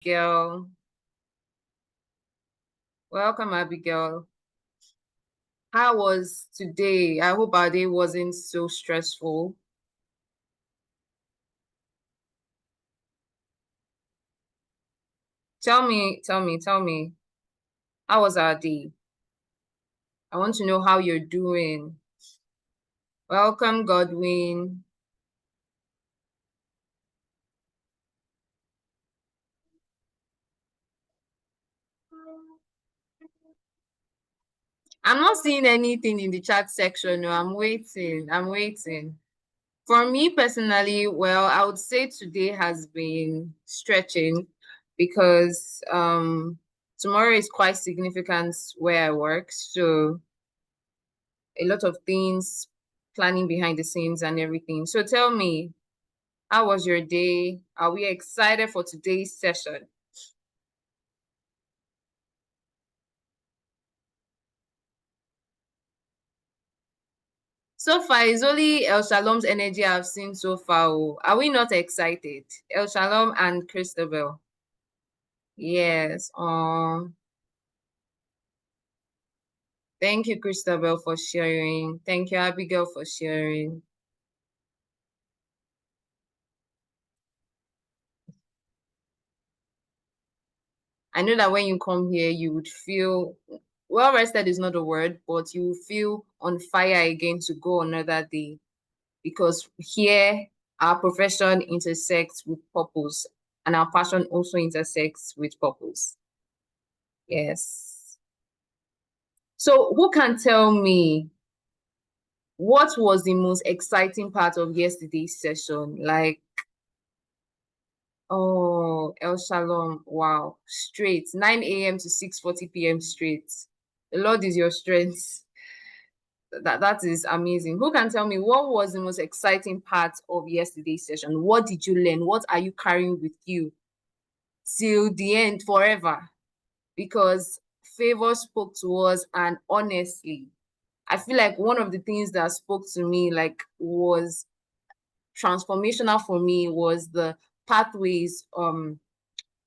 Abigail. Welcome, Abigail. How was today? I hope our day wasn't so stressful. Tell me. How was our day? I want to know how you're doing. Welcome, Godwin. I'm not seeing anything in the chat section. No, I'm waiting. For me personally, well, I would say today has been stretching because tomorrow is quite significant where I work. So a lot of things planning behind the scenes and everything. So tell me, how was your day? Are we excited for today's session? So far, it's only El Shalom's energy I've seen so far. Oh. Are we not excited? El Shalom and Christabel. Yes. Thank you, Christabel, for sharing. Thank you, Abigail, for sharing. I know that when you come here, you would feel well rested is not a word, but you feel on fire again to go another day because here our profession intersects with purpose and our passion also intersects with purpose. Yes. So who can tell me what was the most exciting part of yesterday's session? Like, oh, El Shalom, wow, straight, 9 a.m. to 6:40 p.m. straight. The Lord is your strength. That is amazing. Who can tell me what was the most exciting part of yesterday's session? What did you learn? What are you carrying with you till the end forever? Because favor spoke to us, and honestly, I feel like one of the things that spoke to me like was transformational for me was the pathways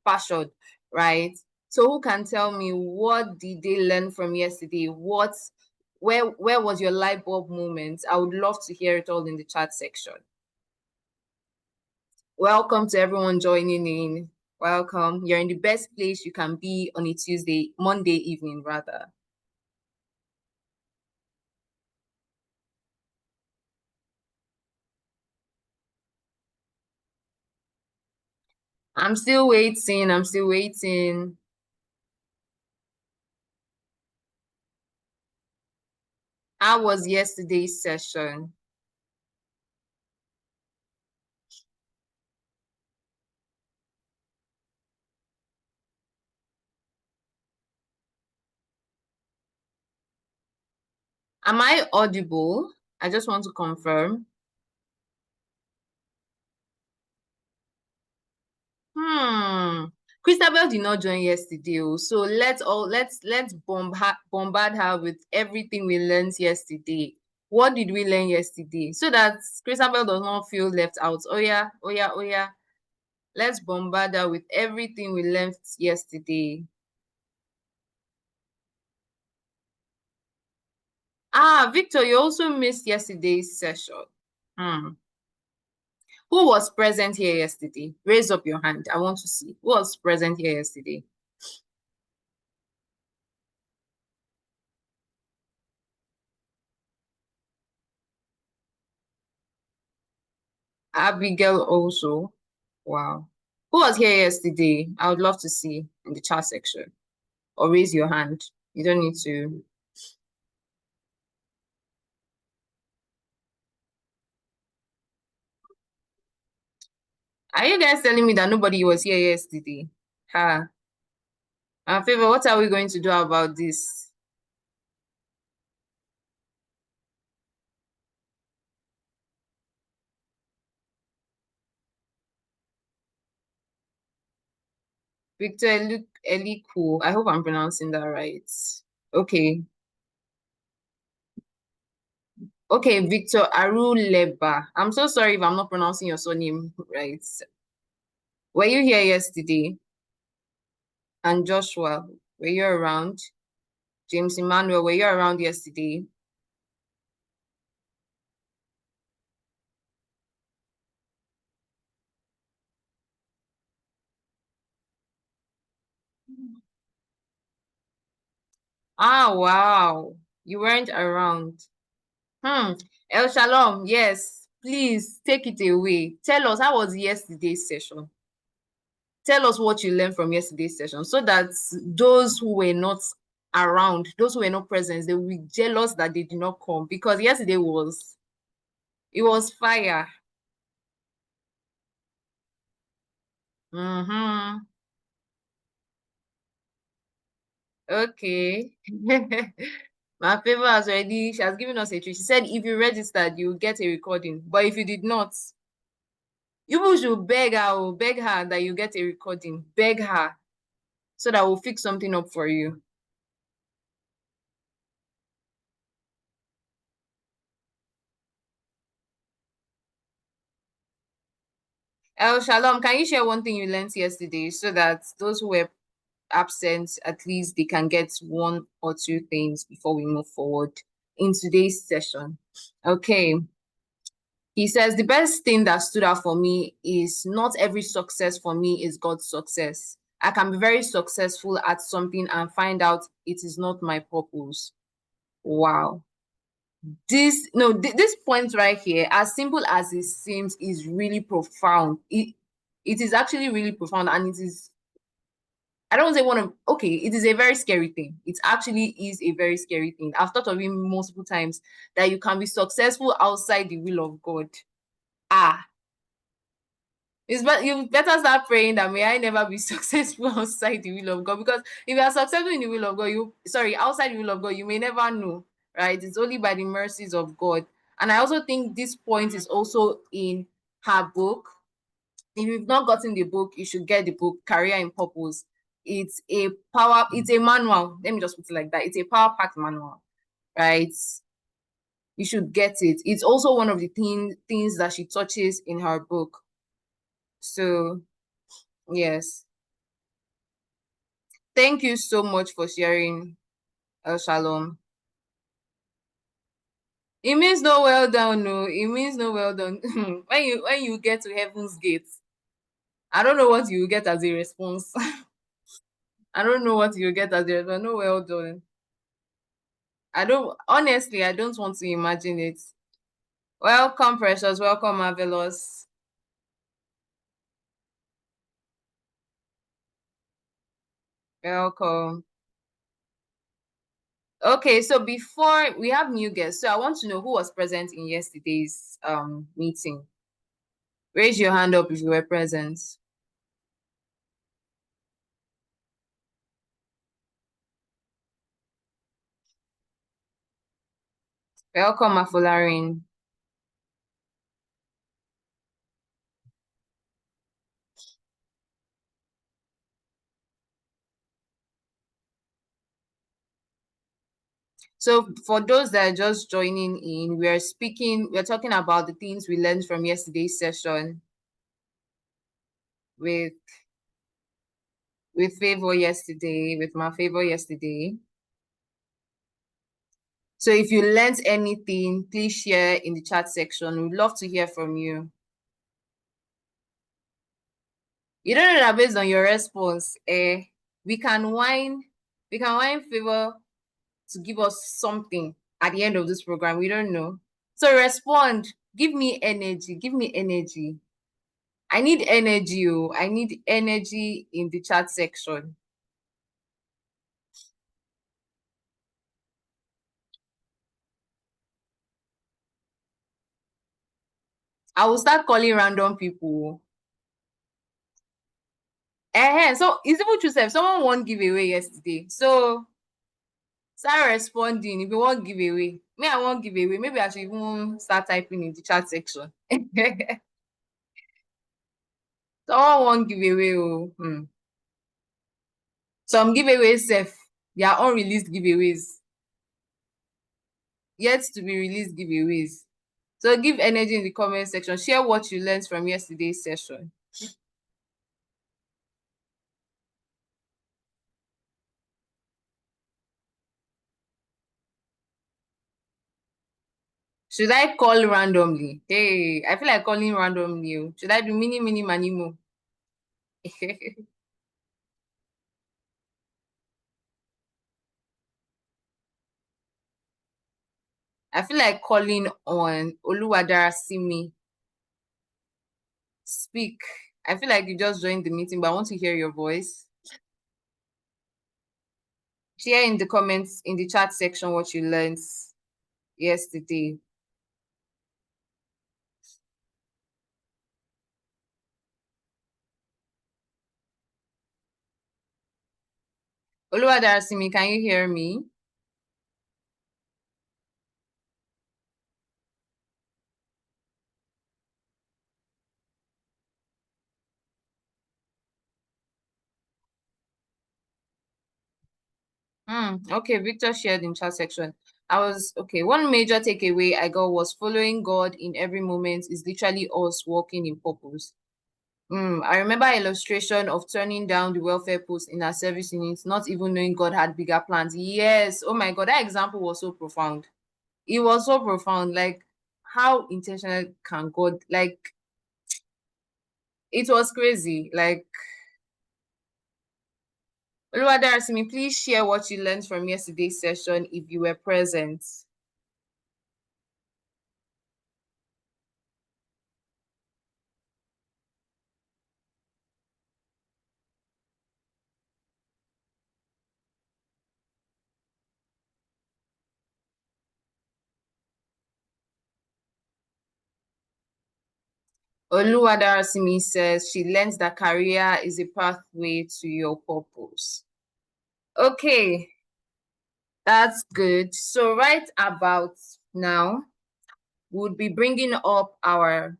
passion, right? So who can tell me what did they learn from yesterday? Where was your light bulb moment? I would love to hear it all in the chat section. Welcome to everyone joining in. Welcome. You're in the best place you can be on a Monday evening rather. I'm still waiting. How was yesterday's session? Am I audible? I just want to confirm. Christabel did not join yesterday, so let's bombard her with everything we learned yesterday. What did we learn yesterday? So that Christabel does not feel left out. Oh yeah, oh yeah, oh yeah. Let's bombard her with everything we learned yesterday. Ah, Victor, you also missed yesterday's session. Who was present here yesterday? Raise up your hand. I want to see. Who was present here yesterday? Abigail also. Wow. Who was here yesterday? I would love to see in the chat section. Or raise your hand. You don't need to. Are you guys telling me that nobody was here yesterday? Ha. Favor, what are we going to do about this? Victor Eliku. I hope I'm pronouncing that right. Okay. Okay, Victor Aruleba. I'm so sorry if I'm not pronouncing your surname right. Were you here yesterday? And Joshua, were you around? James Emmanuel, were you around yesterday? Ah, wow. You weren't around. Hmm. El Shalom, yes. Please take it away. Tell us, how was yesterday's session? Tell us what you learned from yesterday's session so that those who were not around, those who were not present, they will be jealous that they did not come, because yesterday was, it was fire. Mm-hmm. Okay. My favor has already, she has given us a treat. She said if you registered, you will get a recording. But if you did not, you people should beg her, oh, beg her that you get a recording. Beg her so that we'll fix something up for you. El Shalom, can you share one thing you learned yesterday so that those who were absent, at least they can get one or two things before we move forward in today's session? Okay. He says the best thing that stood out for me is not every success for me is God's success. I can be very successful at something and find out it is not my purpose. Wow. This no this point right here, as simple as it seems, is really profound. It is actually really profound, and it is, I don't say one of, okay, it is a very scary thing. It actually is a very scary thing. I've thought of it multiple times that you can be successful outside the will of God. Ah, it's but you better start praying that may I never be successful outside the will of God. Because if you are successful in the will of God, you sorry, outside the will of God, you may never know, right? It's only by the mercies of God. And I also think this point is also in her book. If you've not gotten the book, you should get the book, Career in Purpose. It's a manual. Let me just put it like that. It's a power-packed manual, right? You should get it. It's also one of the things that she touches in her book. So yes. Thank you so much for sharing, El Shalom. It means no well done, no. It means no well done. When you get to heaven's gate, I don't know what you will get as a response. I don't know what you get as a response. No well done. I don't want to imagine it. Welcome, Precious. Welcome, Marvelous. Welcome. Okay, so before we have new guests, so I want to know who was present in yesterday's meeting. Raise your hand up if you were present. Welcome, Afolarin. So for those that are just joining in, we're talking about the things we learned from yesterday's session with my favor yesterday. So if you learned anything, please share in the chat section. We'd love to hear from you. You don't know that based on your response, we can whine favor to give us something at the end of this program. We don't know. So respond. Give me energy. Give me energy. I need energy. Oh. I need energy in the chat section. I will start calling random people. So it's even true. Someone won giveaway yesterday. So start responding if you want giveaway. Me, I want giveaway. Maybe I should even start typing in the chat section. Someone won giveaway. Oh. Some giveaways safe. They are unreleased giveaways. Yet to be released giveaways. So give energy in the comment section. Share what you learned from yesterday's session. Should I call randomly? Hey, I feel like calling randomly. Oh. Should I do mini, mini, manimo? I feel like calling on Oluwadarasimi. Speak. I feel like you just joined the meeting, but I want to hear your voice. Share in the comments in the chat section what you learned yesterday. Oluwadarasimi, can you hear me? Okay, Victor shared in chat section. I was okay. One major takeaway I got was following God in every moment is literally us walking in purpose. I remember illustration of turning down the welfare post in our service unit, not even knowing God had bigger plans. Yes, oh my God, that example was so profound. It was so profound. Like, how intentional can God? Like, it was crazy. Like, Oluwadarasimi, please share what you learned from yesterday's session if you were present. Oluwadarasimi says she learns that career is a pathway to your purpose. Okay, that's good. So right about now, we'll be bringing up our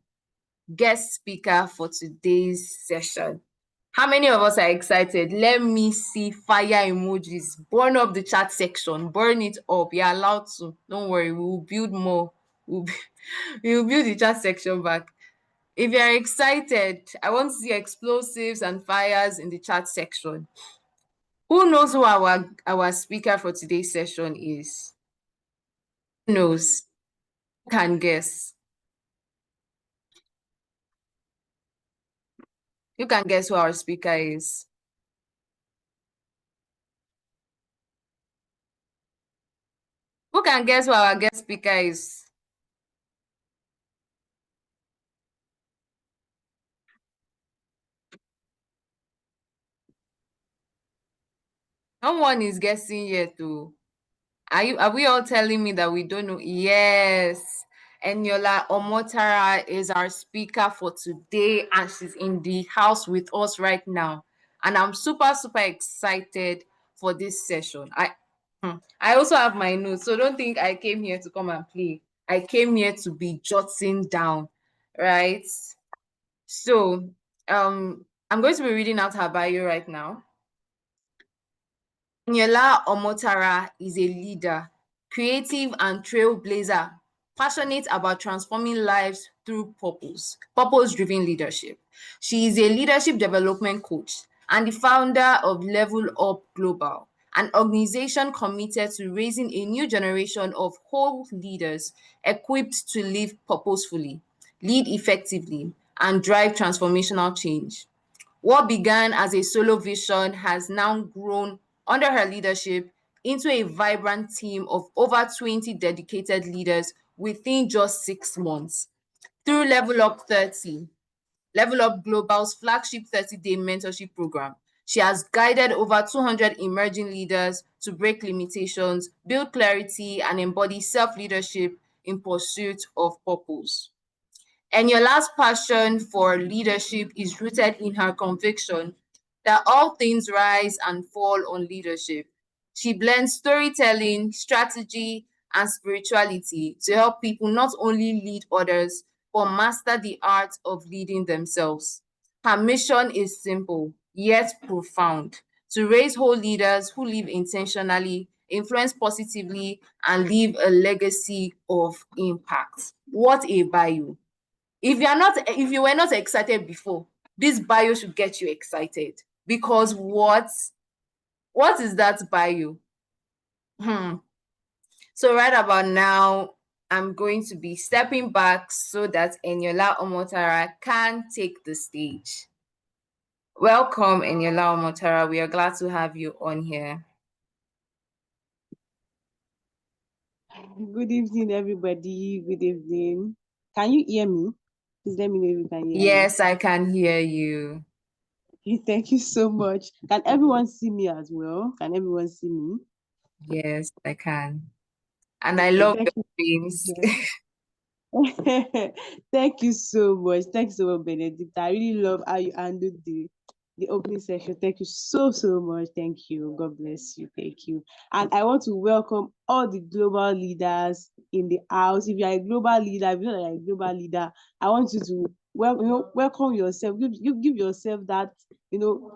guest speaker for today's session. How many of us are excited? Let me see fire emojis. Burn up the chat section. Burn it up. You're allowed to. Don't worry. We will build more. We'll, we will build the chat section back. If you're excited, I want to see explosives and fires in the chat section. Who knows who our speaker for today's session is? Who knows? Who can guess? You can guess who our speaker is. Who can guess who our guest speaker is? No one is guessing yet, too. Are we all telling me that we don't know? Yes. Eniola Omotara is our speaker for today, and she's in the house with us right now. And I'm super, super excited for this session. I also have my notes, so don't think I came here to come and play. I came here to be jotting down, right? So, I'm going to be reading out her bio right now. Eniola Omotara is a leader, creative and trailblazer, passionate about transforming lives through purpose-driven leadership. She is a leadership development coach and the founder of Level Up Global, an organization committed to raising a new generation of whole leaders equipped to live purposefully, lead effectively, and drive transformational change. What began as a solo vision has now grown under her leadership into a vibrant team of over 20 dedicated leaders within just 6 months. Through Level Up Global's flagship 30-day mentorship program, she has guided over 200 emerging leaders to break limitations, build clarity, and embody self-leadership in pursuit of purpose. And your last passion for leadership is rooted in her conviction that all things rise and fall on leadership. She blends storytelling, strategy, and spirituality to help people not only lead others, but master the art of leading themselves. Her mission is simple, yet profound, to raise whole leaders who live intentionally, influence positively, and leave a legacy of impact. What a bio! If you were not excited before, this bio should get you excited because what is that bio? Hmm. So right about now, I'm going to be stepping back so that Eniola Omotara can take the stage. Welcome, Eniola Omotara. We are glad to have you on here. Good evening, everybody. Good evening. Can you hear me? Please let me know if you can hear me. Yes, I can hear you. Okay, thank you so much. Can everyone see me as well? Can everyone see me? Yes, I can. And I Okay, love thank your face. you. Thank you so much. Thanks so much, Benedict. I really love how you handled the opening section. Thank you so much. Thank you. God bless you. Thank you. And I want to welcome all the global leaders in the house. If you are a global leader, if you're not a global leader, I want you to welcome yourself. Give yourself that,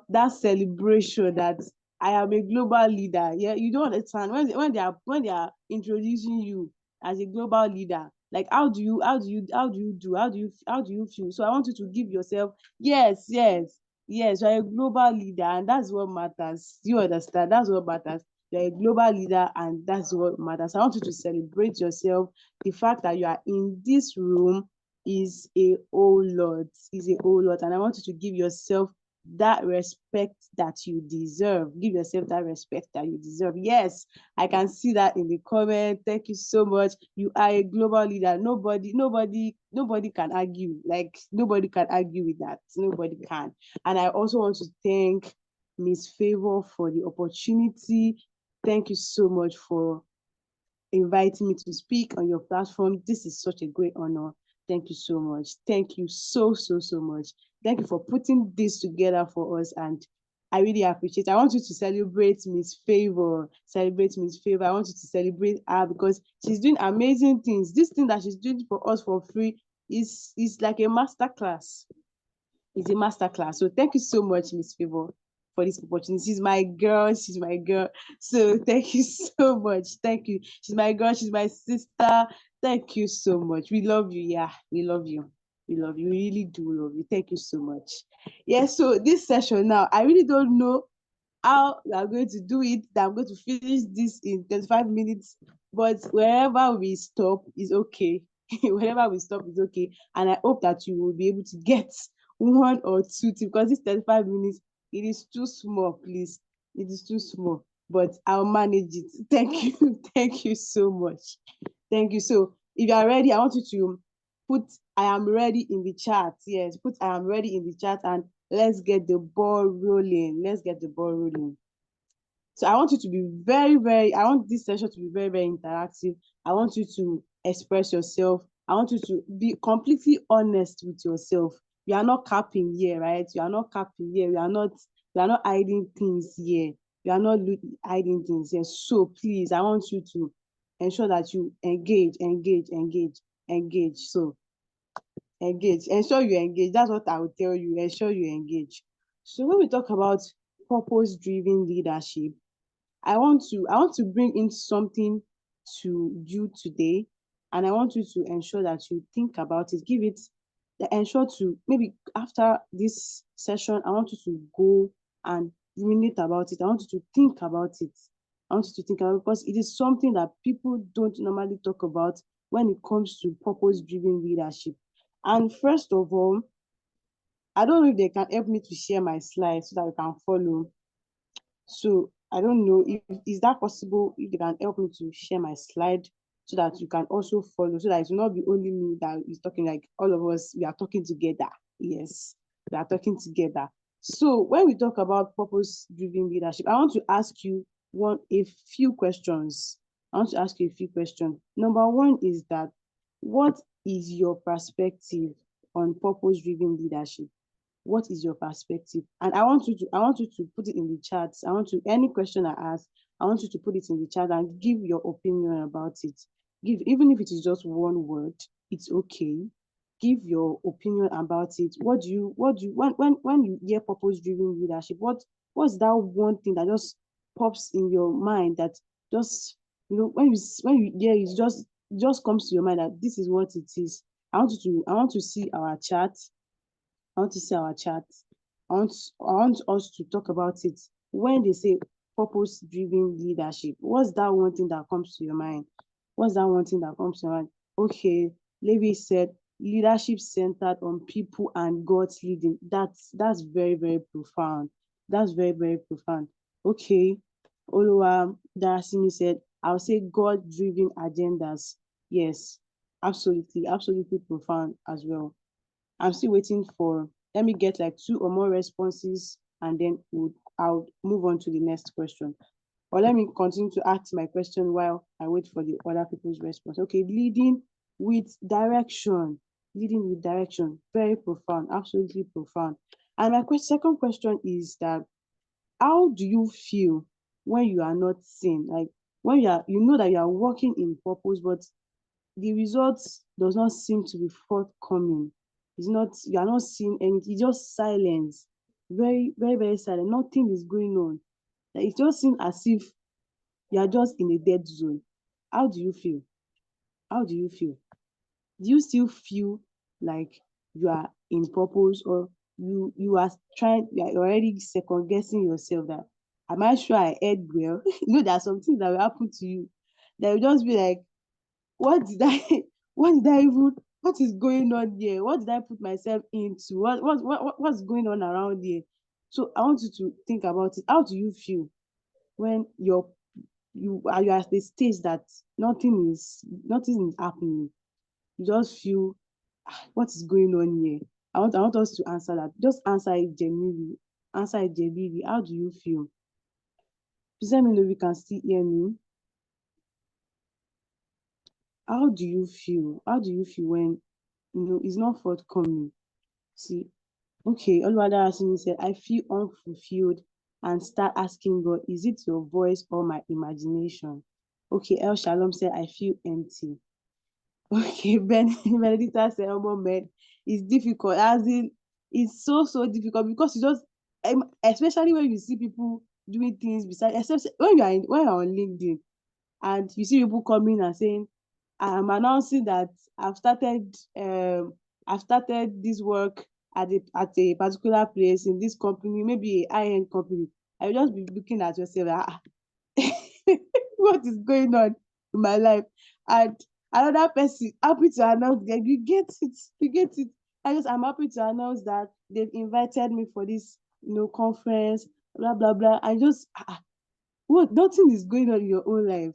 that celebration that I am a global leader. Yeah, you don't understand when they are introducing you as a global leader, like how do you feel? So I want you to give yourself, yes, you're a global leader, and that's what matters. You understand? That's what matters. You're a global leader, and that's what matters. I want you to celebrate yourself. The fact that you are in this room is a whole lot, and I want you to give yourself that respect that you deserve. Give yourself that respect that you deserve. Yes, I can see that in the comment. Thank you so much. You are a global leader. Nobody can argue. Like, nobody can argue with that. Nobody can. And I also want to thank Miss Favor for the opportunity. Thank you so much for inviting me to speak on your platform. This is such a great honor. Thank you so much. Thank you so much. Thank you for putting this together for us. And I really appreciate it. I want you to celebrate Miss Favor. Celebrate Miss Favor. I want you to celebrate her because she's doing amazing things. This thing that she's doing for us for free is like a master class. It's a master class. So thank you so much, Miss Favor, for this opportunity. She's my girl. She's my girl. So thank you so much. Thank you. She's my girl. She's my sister. Thank you so much. We love you. Yeah, we love you. We love you. We really do love you. Thank you so much. Yeah, so this session now, I really don't know how we are going to do it, that I'm going to finish this in 25 minutes, but wherever we stop is okay. Wherever we stop is okay. And I hope that you will be able to get one or two tips, because this 35 minutes, it is too small, please. It is too small, but I'll manage it. Thank you. Thank you so much. Thank you. So if you are ready, I want you to put I am ready in the chat. Yes, put I am ready in the chat, and let's get the ball rolling. Let's get the ball rolling. So I want you to be I want this session to be very interactive. I want you to express yourself. I want you to be completely honest with yourself. You are not capping here, right? You are not capping here. You are not hiding things here. You are not hiding things here. So please, I want you to ensure that you engage. So engage. Ensure you engage. That's what I will tell you. Ensure you engage. So when we talk about purpose-driven leadership, I want to bring in something to you today, and I want you to ensure that you think about it. Ensure to, maybe after this session, I want you to go and ruminate about it. I want you to think about it. I want you to think about it because it is something that people don't normally talk about when it comes to purpose-driven leadership. And first of all, I don't know if they can help me to share my slides so that you can follow. So I don't know if is that possible, if they can help me to share my slide so that you can also follow, so that it will not be only me that is talking, like all of us, we are talking together. Yes, we are talking together. So when we talk about purpose-driven leadership, I want to ask you a few questions. I want to ask you a few questions. Number one is that, what is your perspective on purpose-driven leadership? What is your perspective? And I want you to put it in the chat. Any question I ask, I want you to put it in the chat and give your opinion about it. Even if it is just one word, it's okay. Give your opinion about it. When you hear purpose driven leadership, what's that one thing that just pops in your mind, that just, when you hear it, just comes to your mind that this is what it is. I want to see our chat. I want to see our chat. I want us to talk about it. When they say purpose driven leadership, what's that one thing that comes to your mind? What's that one thing that comes to your mind? Okay, Levi said leadership centered on people and God's leading. That's very, very profound. That's very, very profound. Okay. Oluwa Darasimi said, I'll say God-driven agendas. Yes, absolutely, absolutely profound as well. I'm still waiting for, let me get like 2 or more responses and then I'll move on to the next question. Or let me continue to ask my question while I wait for the other people's response. Okay, leading with direction. Leading with direction. Very profound, absolutely profound. And my second question is that how do you feel when you are not seen? Like when you know that you are working in purpose, but the results does not seem to be forthcoming. It's not, you are not seeing anything, it's just silence. Very, very, very silent. Nothing is going on. Like, it just seems as if you are just in a dead zone. How do you feel? How do you feel? Do you still feel like you are in purpose, or you are trying, you are already second guessing yourself that am I sure I heard well? You know, there are some things that will happen to you that will just be like, what did I what did I even, what is going on here? What did I put myself into? What's going on around here? So I want you to think about it. How do you feel when you are at the stage that nothing is happening? You just feel, what is going on here? I want us to answer that. Just answer it genuinely. Answer it genuinely. How do you feel? Please let me know if you can still hear me. How do you feel? How do you feel when it's not forthcoming? See, okay, Oluwada Asini said, I feel unfulfilled and start asking God, is it your voice or my imagination? Okay, El Shalom said, I feel empty. Okay, Benedicta said, oh man, it's difficult. As in, it's so, so difficult because you just, especially when you see people doing things beside, except when you're on LinkedIn and you see people coming and saying, I'm announcing that I've started I've started this work at a particular place in this company, maybe a high-end company. I will just be looking at yourself like, what is going on in my life? And another person happy to announce that you get it. I'm happy to announce that they've invited me for this, conference, blah blah blah. I just what, nothing is going on in your own life.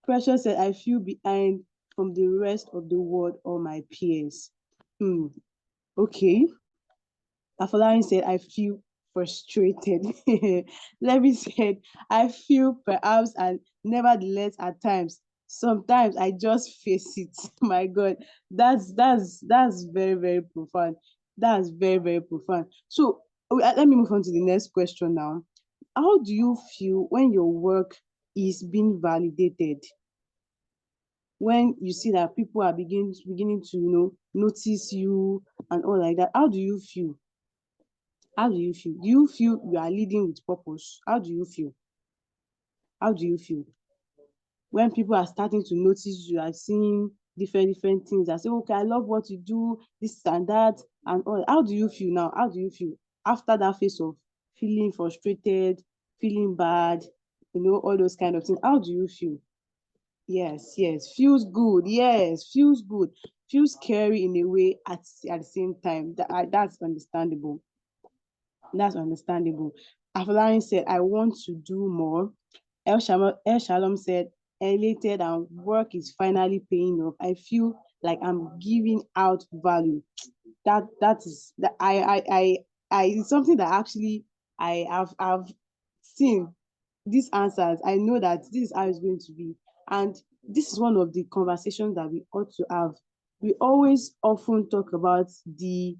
Precious said, I feel behind from the rest of the world or my peers. Okay. Afolarin said, I feel frustrated. Levy said, I feel perhaps and nevertheless at times. Sometimes I just face it. My God, that's very, very profound. That's very, very profound. So let me move on to the next question now. How do you feel when your work is being validated? When you see that people are beginning to notice you and all like that, how do you feel? How do you feel? Do you feel you are leading with purpose? How do you feel? How do you feel when people are starting to notice you, are seeing different things, I say, okay, I love what you do, this and that and all? How do you feel now? How do you feel after that phase of feeling frustrated, feeling bad, all those kind of things? How do you feel? Yes, yes, feels good. Yes, feels good. Feels scary in a way at the same time. That's understandable. That's understandable. Afolarin said, I want to do more. El Shalom said, elated and work is finally paying off. I feel like I'm giving out value. That is that I it's something that actually I've seen these answers. I know that this is how it's going to be. And this is one of the conversations that we ought to have. We always often talk about the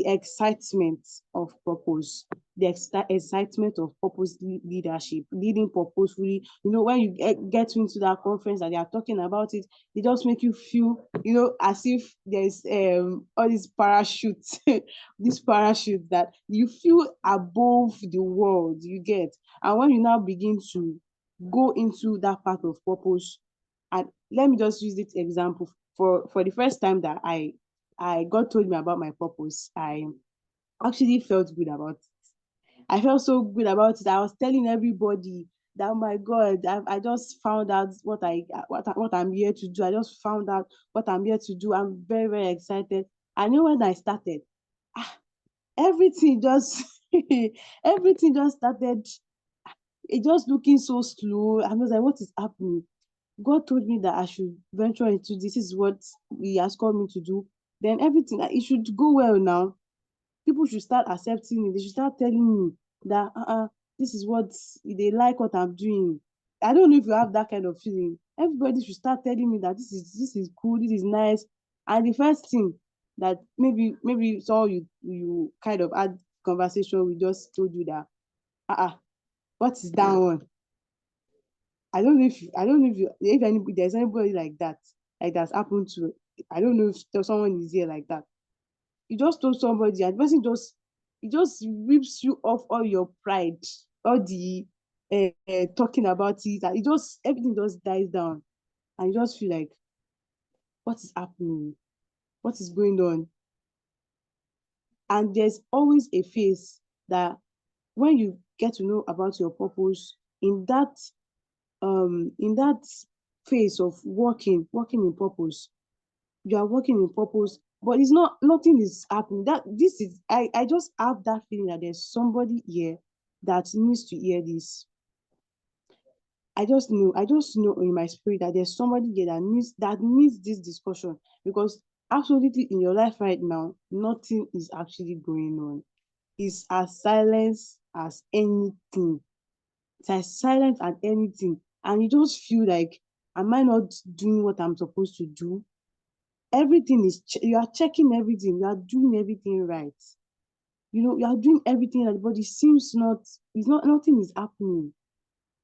excitement of purpose, the excitement of purpose leadership, leading purposefully. When you get into that conference and they are talking about it, it just make you feel, as if there's all these parachutes, these parachutes that you feel above the world, you get. And when you now begin to go into that part of purpose, and let me just use this example. For the first time that God told me about my purpose, I actually felt good about it. I felt so good about it. I was telling everybody. that, oh my God, I just found out what I'm here to do. I just found out what I'm here to do. I'm very, very excited. I know when I started, ah, everything just everything just started, it just looking so slow. I was like, what is happening? God told me that I should venture into this. This is what He has called me to do. Then everything, it should go well now. People should start accepting it. They should start telling me that this is what they like what I'm doing. I don't know if you have that kind of feeling. Everybody should start telling me that this is cool, this is nice. And the first thing that maybe so you kind of had conversation, we just told you that what is that one? I don't know if anybody there's anybody like that's happened to. I don't know if someone is here like that. You just told somebody and the person just it just rips you off all your pride, all the talking about it, and it just everything just dies down, and you just feel like, what is happening? What is going on? And there's always a phase that when you get to know about your purpose in that phase of working in purpose, you are working in purpose, but it's not nothing is happening. That this is I just have that feeling that there's somebody here that needs to hear this. I just know in my spirit that there's somebody here that needs this discussion, because absolutely in your life right now, nothing is actually going on. It's as silent as anything. It's as silent as anything. And you just feel like, am I not doing what I'm supposed to do? Everything you are checking everything, you are doing everything right. You are doing everything right, but it seems not, it's not, nothing is happening.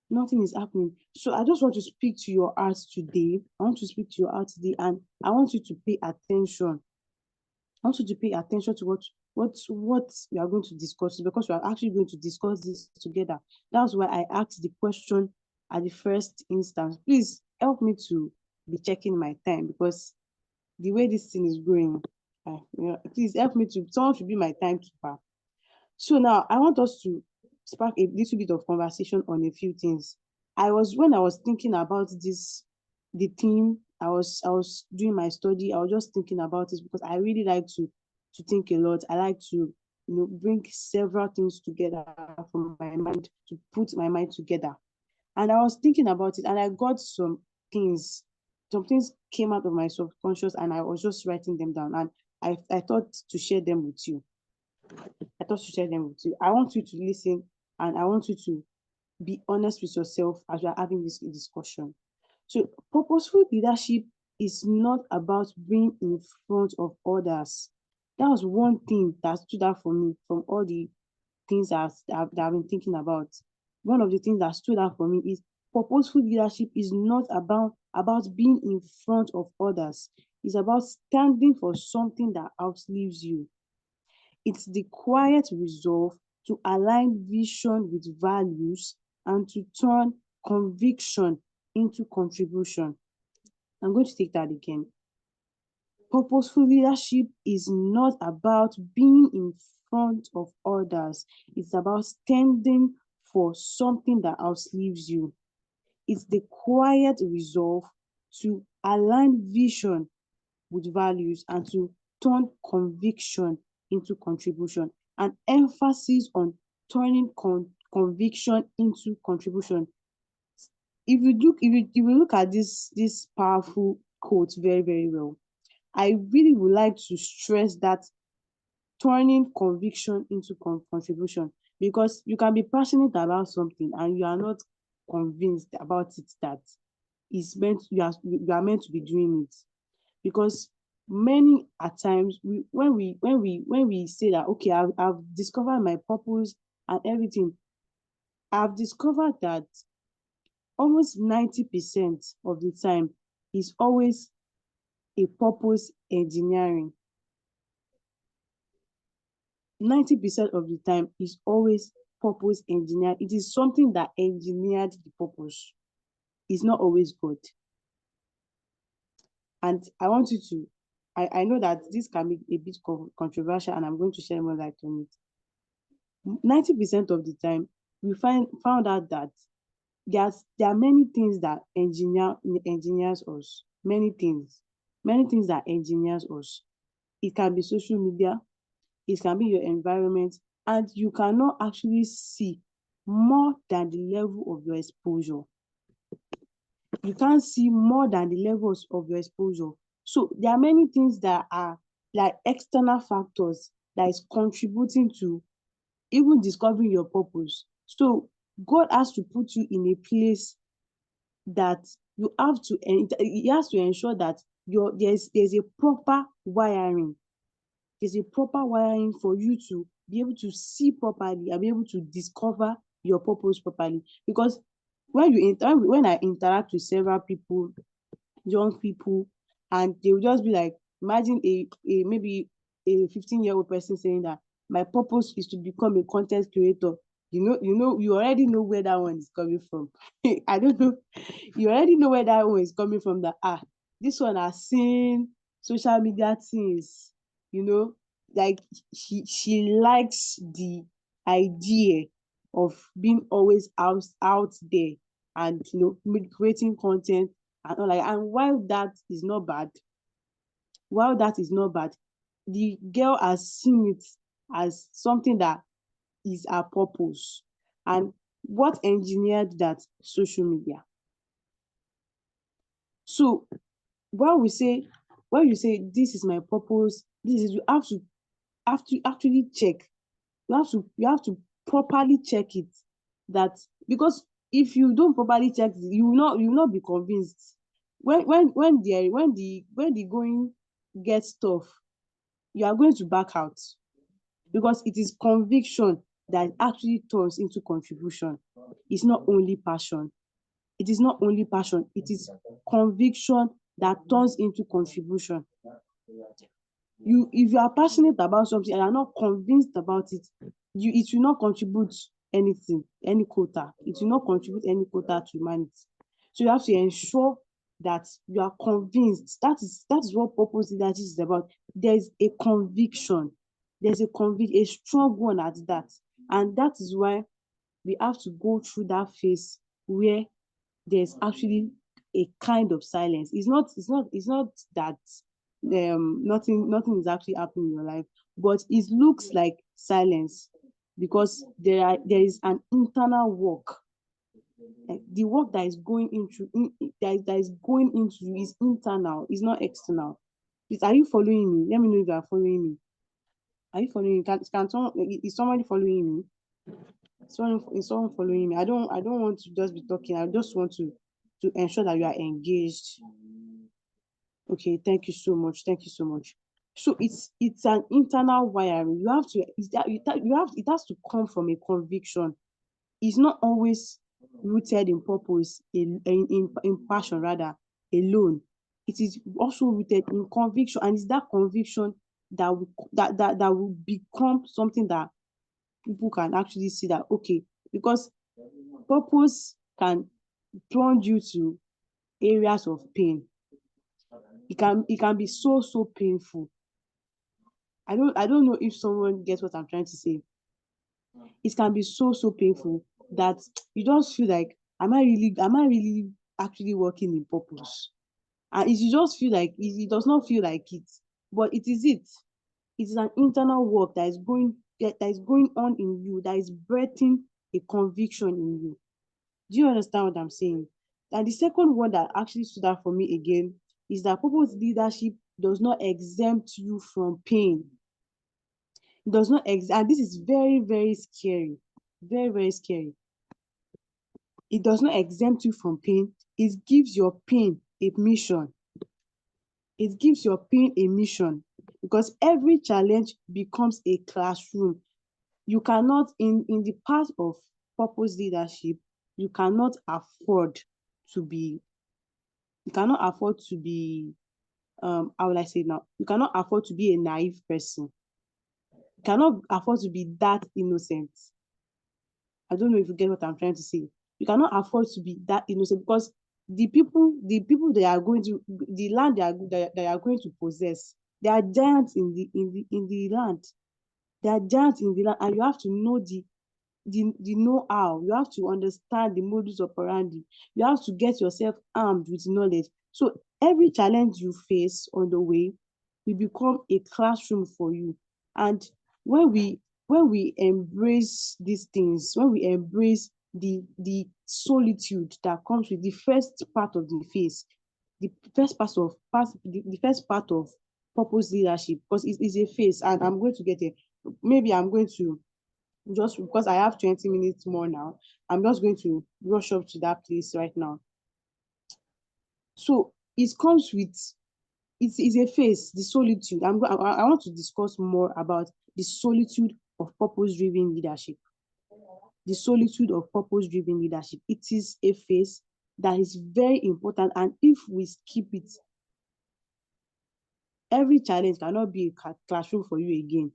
Nothing is happening. So I just want to speak to your heart today. I want to speak to your heart today, and I want you to pay attention. I want you to pay attention to what we are going to discuss, because we are actually going to discuss this together. That's why I asked the question at the first instance. Please help me to be checking my time, because the way this thing is going, please help me to, someone should be my timekeeper. So now I want us to spark a little bit of conversation on a few things. When I was thinking about this, the theme, I was doing my study, I was just thinking about it, because I really like to think a lot. I like to, bring several things together from my mind, to put my mind together. And I was thinking about it, and I got things, some things came out of my subconscious, and I was just writing them down. And I thought to share them with you. I thought to share them with you. I want you to listen, and I want you to be honest with yourself as we are having this discussion. So, purposeful leadership is not about being in front of others. That was one thing that stood out for me from all the things that I've been thinking about. One of the things that stood out for me is purposeful leadership is not about being in front of others. It's about standing for something that outlives you. It's the quiet resolve to align vision with values and to turn conviction into contribution. I'm going to take that again. Purposeful leadership is not about being in front of others. It's about standing for something that outlives you. It's the quiet resolve to align vision with values and to turn conviction into contribution. An emphasis on turning conviction into contribution. If you look at this powerful quote very, very well, I really would like to stress that turning conviction into contribution, because you can be passionate about something and you are not convinced about it that you are meant to be doing it. Because many at times when we say that, okay, I've discovered my purpose and everything, I've discovered that almost 90% of the time is always a purpose engineering. 90% of the time is always purpose engineered. It is something that engineered the purpose. It's not always good. And I want you to, I know that this can be a bit controversial, and I'm going to share more light on it. 90% of the time, we found out that there are many things that engineers us. Many things that engineers us. It can be social media, it can be your environment, and you cannot actually see more than the level of your exposure. You can't see more than the levels of your exposure. So there are many things that are like external factors that is contributing to even discovering your purpose. So God has to put you in a place that you have to, he has to ensure that there's a proper wiring. There's a proper wiring for you to be able to see properly and be able to discover your purpose properly. Because when I interact with several people, young people, and they will just be like, imagine a maybe a 15-year-old person saying that my purpose is to become a content creator. You already know where that one is coming from. I don't know. You already know where that one is coming from. That this one has seen social media things, you know, like she likes the idea of being always out there and creating content and all like. And while that is not bad, the girl has seen it as something that is her purpose. And what engineered that? Social media. So while we say when you say this is my purpose, this is, you have to actually check. You have to properly check it. That, because if you don't properly check it, you will not be convinced. When the going gets tough, you are going to back out, because it is conviction that actually turns into contribution. It's not only passion. It is not only passion. It is conviction that turns into contribution. If you are passionate about something and you are not convinced about it, it will not contribute anything, any quota. It will not contribute any quota to humanity. So you have to ensure that you are convinced. That is what purpose leadership is about. There's a conviction. A strong one at that. And that is why we have to go through that phase where there's actually a kind of silence. It's not that nothing is actually happening in your life, but it looks like silence, because there is an internal work. Like the work that is going into that is going into you is internal, is not external. Please, are you following me? Let me know if you are following me. Are you following me? Can someone, is somebody following me? Is someone following me? I don't want to just be talking. I just want to ensure that you are engaged. Okay, thank you so much. Thank you so much. So it's an internal wiring. You have to it's that you have it has to come from a conviction. It's not always rooted in purpose, in passion rather, alone. It is also rooted in conviction, and it's that conviction that will become something that people can actually see that, okay, because purpose can plunge you to areas of pain. It can be so painful. I don't know if someone gets what I'm trying to say. It can be so painful that you just feel like, am I really actually working in purpose? And you just feel like it does not feel like it, but it is it. It is an internal work that is going on in you, that is birthing a conviction in you. Do you understand what I'm saying? And the second one that actually stood out for me again is that purpose leadership does not exempt you from pain. It does not and this is very, very scary. Very, very scary. It does not exempt you from pain. It gives your pain a mission. It gives your pain a mission, because every challenge becomes a classroom. You cannot, in the path of purpose leadership, you cannot afford to be, you cannot afford to be, how will I say now? You cannot afford to be a naive person. You cannot afford to be that innocent. I don't know if you get what I'm trying to say. You cannot afford to be that innocent, because the people they are going to, the land they are going to possess, they are giants in the land. They are giants in the land, and you have to know the know-how. You have to understand the modus operandi. You have to get yourself armed with knowledge. So every challenge you face on the way will become a classroom for you. And when we embrace these things, when we embrace the solitude that comes with the first part of the phase, the first part of purpose leadership, because it's a phase, and I'm going to get it. Maybe I'm going to, just because I have 20 minutes more now, I'm just going to rush up to that place right now. So it comes with, it's a phase, the solitude. I want to discuss more about the solitude of purpose-driven leadership. The solitude of purpose-driven leadership. It is a phase that is very important, and if we skip it, every challenge cannot be a classroom for you again.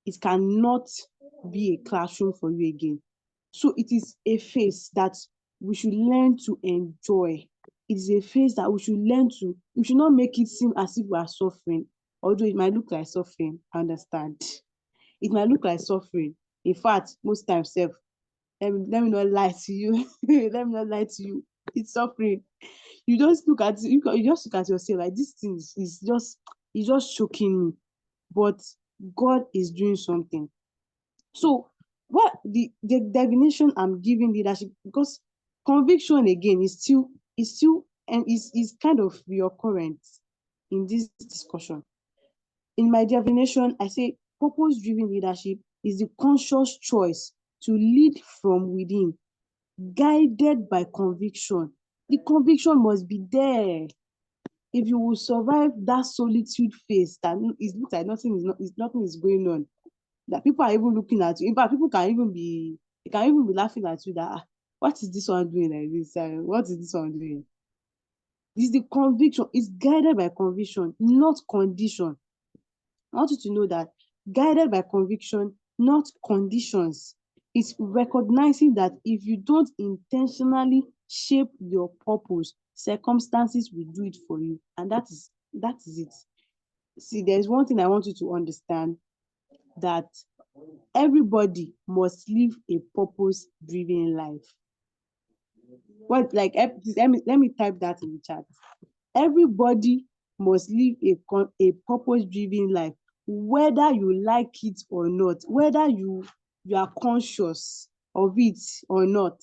It cannot be a classroom for you again. So it is a phase that we should learn to enjoy. It is a phase that we should learn to, we should not make it seem as if we are suffering, although it might look like suffering. I understand. It might look like suffering. In fact, most times, let me not lie to you. Let me not lie to you. It's suffering. You just look at you just look at yourself like this thing is just, it's just choking me. But God is doing something. So what the definition I'm giving leadership, because conviction again is still and is kind of reoccurrent in this discussion. In my definition, I say purpose-driven leadership is the conscious choice to lead from within, guided by conviction. The conviction must be there. If you will survive that solitude phase, that it looks like nothing is going on, that people are even looking at you. In fact, people can even be, they can even be laughing at you that, what is this one doing like this? What is this one doing? This is the conviction. It's guided by conviction, not condition. I want you to know that guided by conviction, not conditions. It's recognizing that if you don't intentionally shape your purpose, circumstances will do it for you. And that is it. See, there's one thing I want you to understand, that everybody must live a purpose-driven life. What, like, let me type that in the chat. Everybody must live a purpose-driven life, whether you like it or not, whether you are conscious of it or not,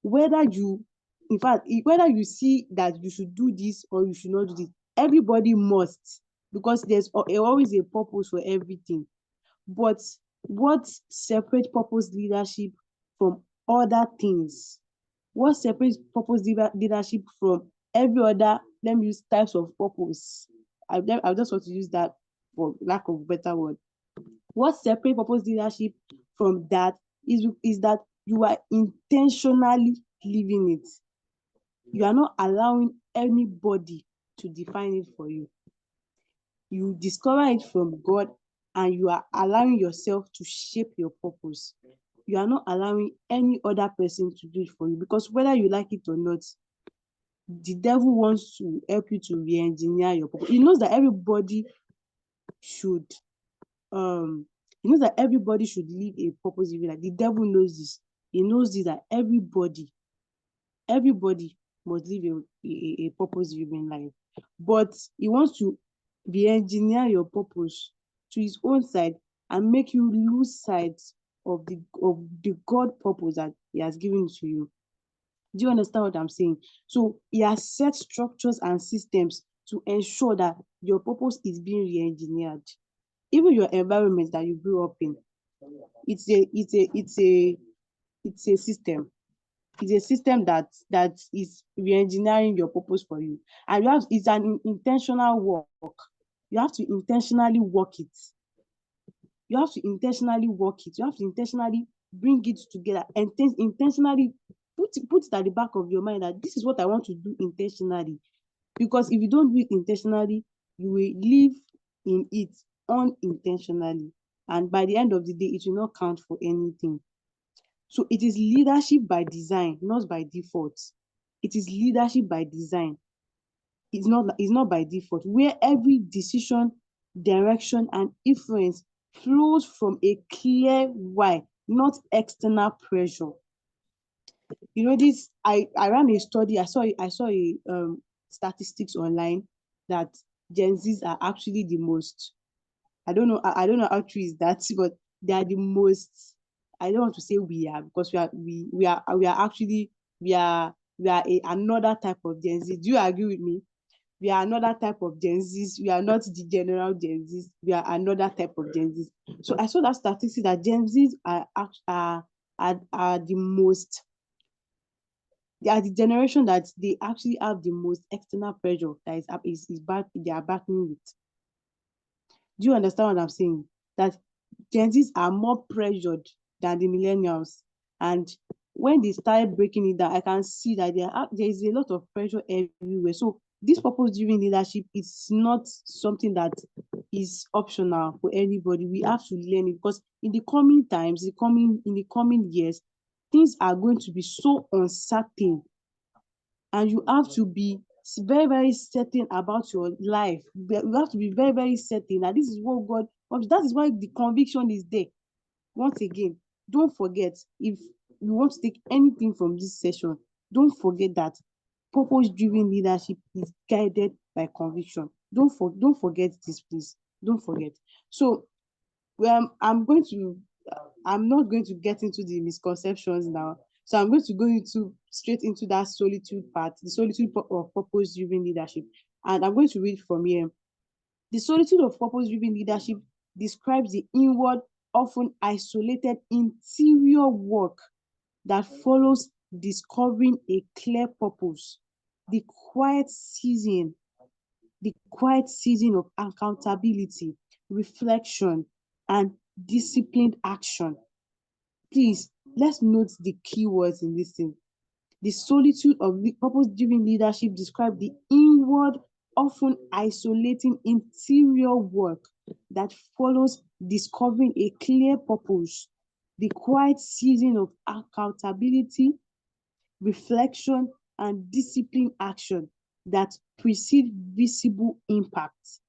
whether you, in fact, whether you see that you should do this or you should not do this. Everybody must, because there's always a purpose for everything. But what separates purpose leadership from other things? What separates purpose leadership from every other, let me use types of purpose? I just want to use that for lack of a better word. What separates purpose leadership from that is that you are intentionally living it. You are not allowing anybody to define it for you. You discover it from God, and you are allowing yourself to shape your purpose. You are not allowing any other person to do it for you, because whether you like it or not, the devil wants to help you to re-engineer your purpose. He knows that everybody should live a purpose. Like, the devil knows this. He knows this, that everybody must live a purpose-driven life. But he wants to re-engineer your purpose to his own side and make you lose sight of the God purpose that he has given to you. Do you understand what I'm saying? So he has set structures and systems to ensure that your purpose is being re-engineered. Even your environment that you grew up in, it's a system. It's a system that is re-engineering your purpose for you. And it's an intentional work. You have to intentionally work it. You have to intentionally work it. You have to intentionally bring it together and intentionally put it at the back of your mind that this is what I want to do intentionally. Because if you don't do it intentionally, you will live in it unintentionally. And by the end of the day, it will not count for anything. So it is leadership by design, not by default. It is leadership by design. It's not by default, where every decision, direction, and influence flows from a clear why, not external pressure. You know, this I ran a study. I saw a statistics online that Gen Zs are actually the most, I don't know how true is that, but they are the most, I don't want to say we are, because we are actually, another type of Gen Z. Do you agree with me? We are another type of Gen Zs. We are not the general Gen Zs. We are another type of Gen Zs. So I saw that statistic that Gen Zs are the most, they are the generation that they actually have the most external pressure that is back, they are backing with. Do you understand what I'm saying? That Gen Zs are more pressured than the millennials. And when they start breaking it down, I can see that there is a lot of pressure everywhere. So this purpose-driven leadership is not something that is optional for anybody. We have to learn it, because in the coming times, in the coming years, things are going to be so uncertain, and you have to be very, very certain about your life. You have to be very, very certain that this is what God wants. That is why the conviction is there. Once again, don't forget, if you want to take anything from this session, don't forget that purpose-driven leadership is guided by conviction. Don't forget this, please. Don't forget. So, I'm not going to get into the misconceptions now. So I'm going to go straight into that solitude part, the solitude of purpose-driven leadership. And I'm going to read from here. The solitude of purpose-driven leadership describes the inward, often isolated interior work that follows discovering a clear purpose, the quiet season, of accountability, reflection, and disciplined action. Please, let's note the keywords in this thing. The solitude of purpose-driven leadership describes the inward, often isolating interior work that follows discovering a clear purpose, the quiet season of accountability, reflection, and discipline action that precede visible impact.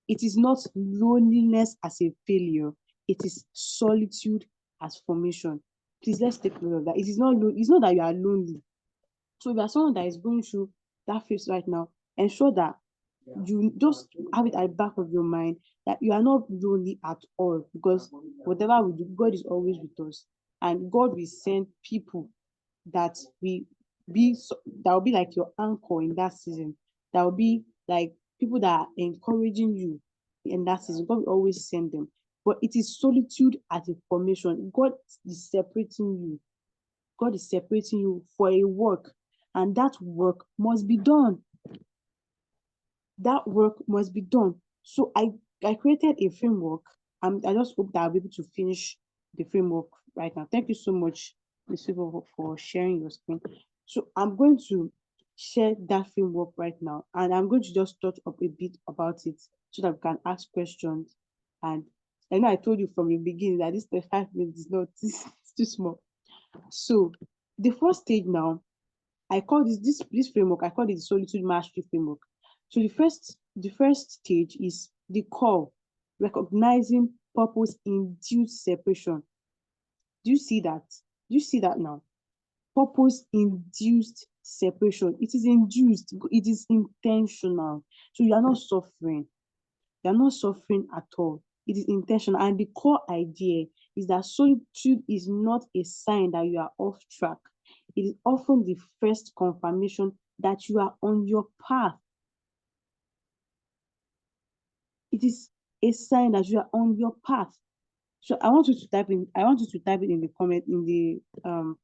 It is not loneliness as a failure, it is solitude as formation. Please, let's take note of that. It's not that you are lonely. So if you are someone that is going through that phase right now, ensure that you just have it at the back of your mind that you are not lonely at all, because whatever we do, God is always with us, and God will send people that will be like your anchor in that season. That will be like people that are encouraging you in that season. God will always send them. But it is solitude as a formation. God is separating you. God is separating you for a work, and that work must be done. That work must be done. So I created a framework. I just hope that I'll be able to finish the framework right now. Thank you so much, Ms. Fibo, for sharing your screen. So I'm going to share that framework right now, and I'm going to just touch up a bit about it so that we can ask questions. And I know I told you from the beginning that this 5 minutes is not it's too small. So the first stage now, I call this framework, I call it the solitude mastery framework. So the first stage is the call, recognizing purpose-induced separation. Do you see that? Do you see that now? Purpose-induced separation. It is induced, it is intentional. So you are not suffering. You are not suffering at all. It is intentional. And the core idea is that solitude is not a sign that you are off track. It is often the first confirmation that you are on your path. It is a sign that you are on your path. So I want you to type it in the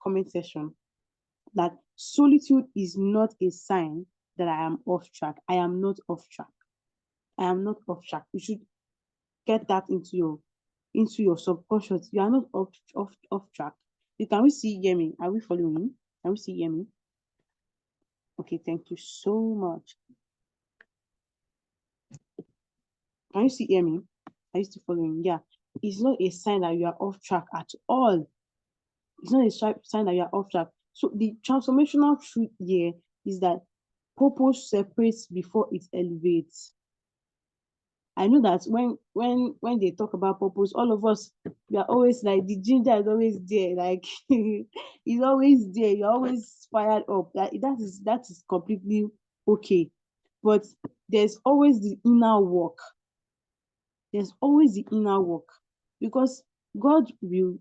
comment section that solitude is not a sign that I am off track. I am not off track. I am not off track. You should get that into your subconscious. You are not off track. Can we hear me? Are we following? Can we hear me? Okay, thank you so much. Can you hear me? Are you still following? Yeah. It's not a sign that you are off track at all. It's not a sign that you are off track. So the transformational truth here is that purpose separates before it elevates. I know that when they talk about purpose, all of us, we are always like, the ginger is always there, like it's always there. You're always fired up. That is completely okay. But there's always the inner work. There's always the inner work, because God will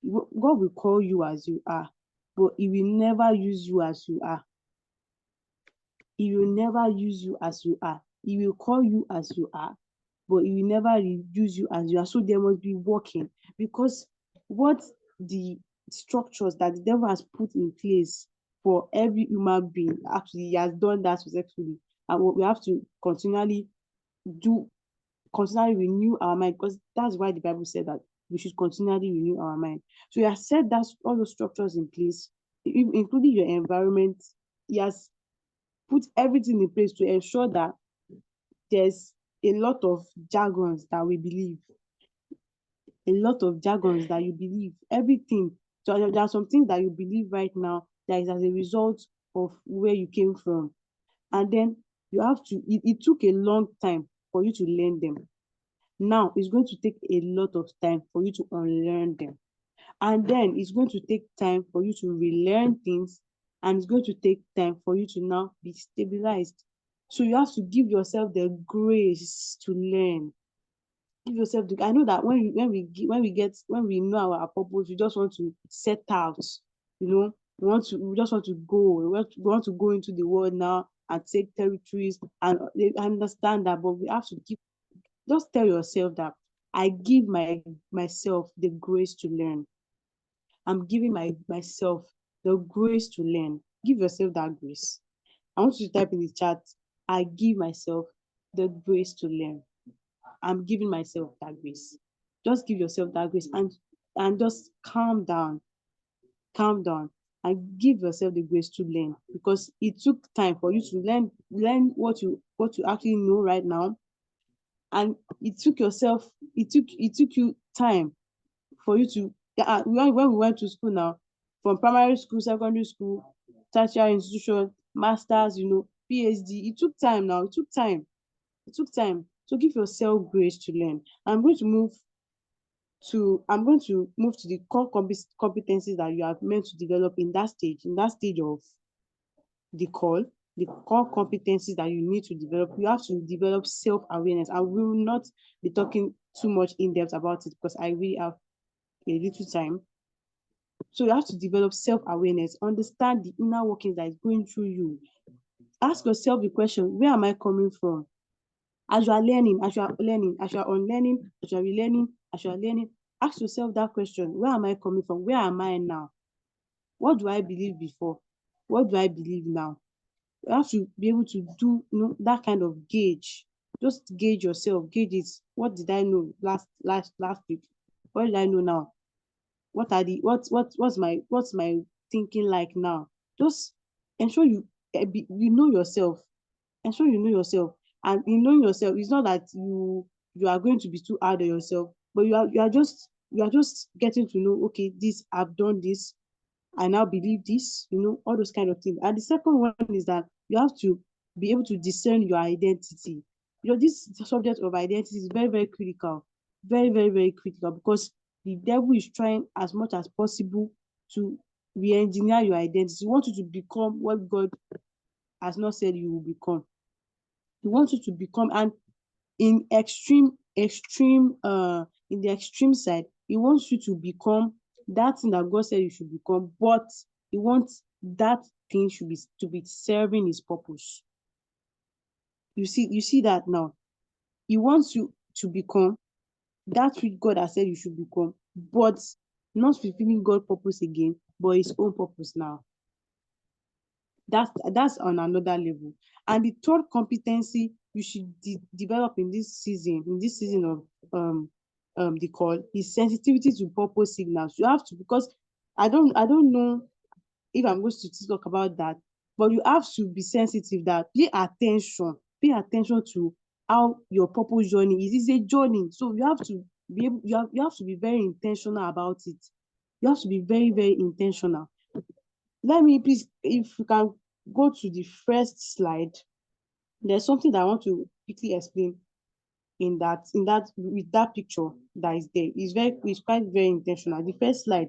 God will call you as you are, but He will never use you as you are. He will never use you as you are. He will call you as you are, but He will never use you as you are. So there must be working, because what the structures that the devil has put in place for every human being, actually, he has done that successfully. And what we have to do, continually renew our mind, because that's why the Bible said that we should continually renew our mind. So He has set that all those structures in place, including your environment. He has put everything in place to ensure that there's a lot of jargons that we believe, a lot of jargons that you believe, everything. So there are some things that you believe right now that is as a result of where you came from. And then you have to, it took a long time for you to learn them. Now it's going to take a lot of time for you to unlearn them. And then it's going to take time for you to relearn things, and it's going to take time for you to now be stabilized. So you have to give yourself the grace to learn. Give yourself the, I know that when we know our purpose, we just want to set out, we just want to go, we want to go into the world now and take territories, and I understand that, but we have to keep, just tell yourself that I give myself the grace to learn. I'm giving myself the grace to learn. Give yourself that grace. I want you to type in the chat, I give myself the grace to learn. I'm giving myself that grace. Just give yourself that grace, and just calm down. Calm down and give yourself the grace to learn, because it took time for you to learn what you actually know right now. And it took you time for you to, when we went to school now, from primary school, secondary school, tertiary institution, masters, PhD, it took time now. It took time. So give yourself grace to learn. I'm going to move to the core competencies that you are meant to develop in that stage of the call. The core competencies that you need to develop, you have to develop self-awareness. I will not be talking too much in depth about it, because I really have a little time. So you have to develop self-awareness, understand the inner workings that is going through you. Ask yourself the question, where am I coming from? As you are learning, as you are learning, as you are unlearning, as you are relearning, as you are learning, ask yourself that question, where am I coming from? Where am I now? What do I believe before? What do I believe now? You have to be able to do, that kind of gauge. Just gauge yourself, gauge it. What did I know last week? What did I know now? What's my thinking like now? Just ensure you know yourself. Ensure you know yourself. And in knowing yourself, it's not that you are going to be too hard on yourself, but you are just getting to know, okay, this, I've done this, I now believe this, all those kind of things. And the second one is that you have to be able to discern your identity. This subject of identity is very, very critical. Very, very, very critical, because the devil is trying as much as possible to re-engineer your identity. He wants you to become what God has not said you will become. He wants you to become, and in in the extreme side, he wants you to become that thing that God said you should become, but he wants that thing to be serving his purpose. You see that now. He wants you to become that which God has said you should become, but not fulfilling God's purpose again, but his own purpose now. That's on another level. And the third competency you should develop in this season of the call, is sensitivity to purpose signals. You have to, because I don't know if I'm going to talk about that, but you have to be sensitive, that pay attention to how your purpose journey is. It's a journey, so you have to be able, you have to be very intentional about it. You have to be very, very intentional. Let me please, if you can go to the first slide. There's something that I want to quickly explain. in that with that picture that is there. It's quite very intentional. The first slide,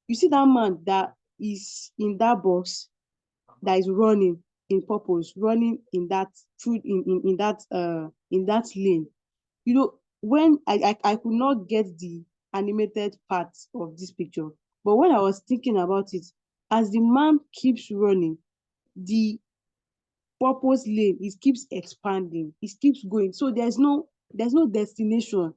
you see that man that is in that box, that is running in purpose, running in that through in that lane. You know, when I could not get the animated part of this picture, but when I was thinking about it, as the man keeps running, the purpose lane, it keeps expanding, it keeps going. So there's no destination.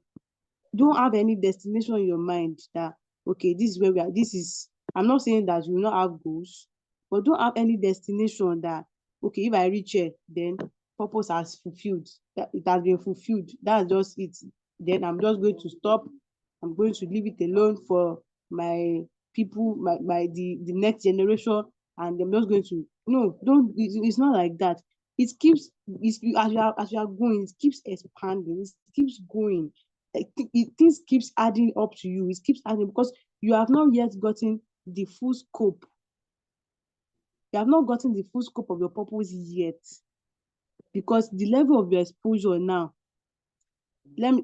Don't have any destination in your mind that, okay, this is where we are. This is, I'm not saying that you will not have goals, but don't have any destination that, okay, if I reach here, then purpose has fulfilled, that it has been fulfilled, that's just it, then I'm just going to stop, I'm going to leave it alone for my people, the next generation, and I'm just going to, no, don't, it's not like that. It keeps, as you are going, it keeps expanding, it keeps going. Things keeps adding up to you. It keeps adding because you have not yet gotten the full scope. You have not gotten the full scope of your purpose yet, because the level of your exposure now. I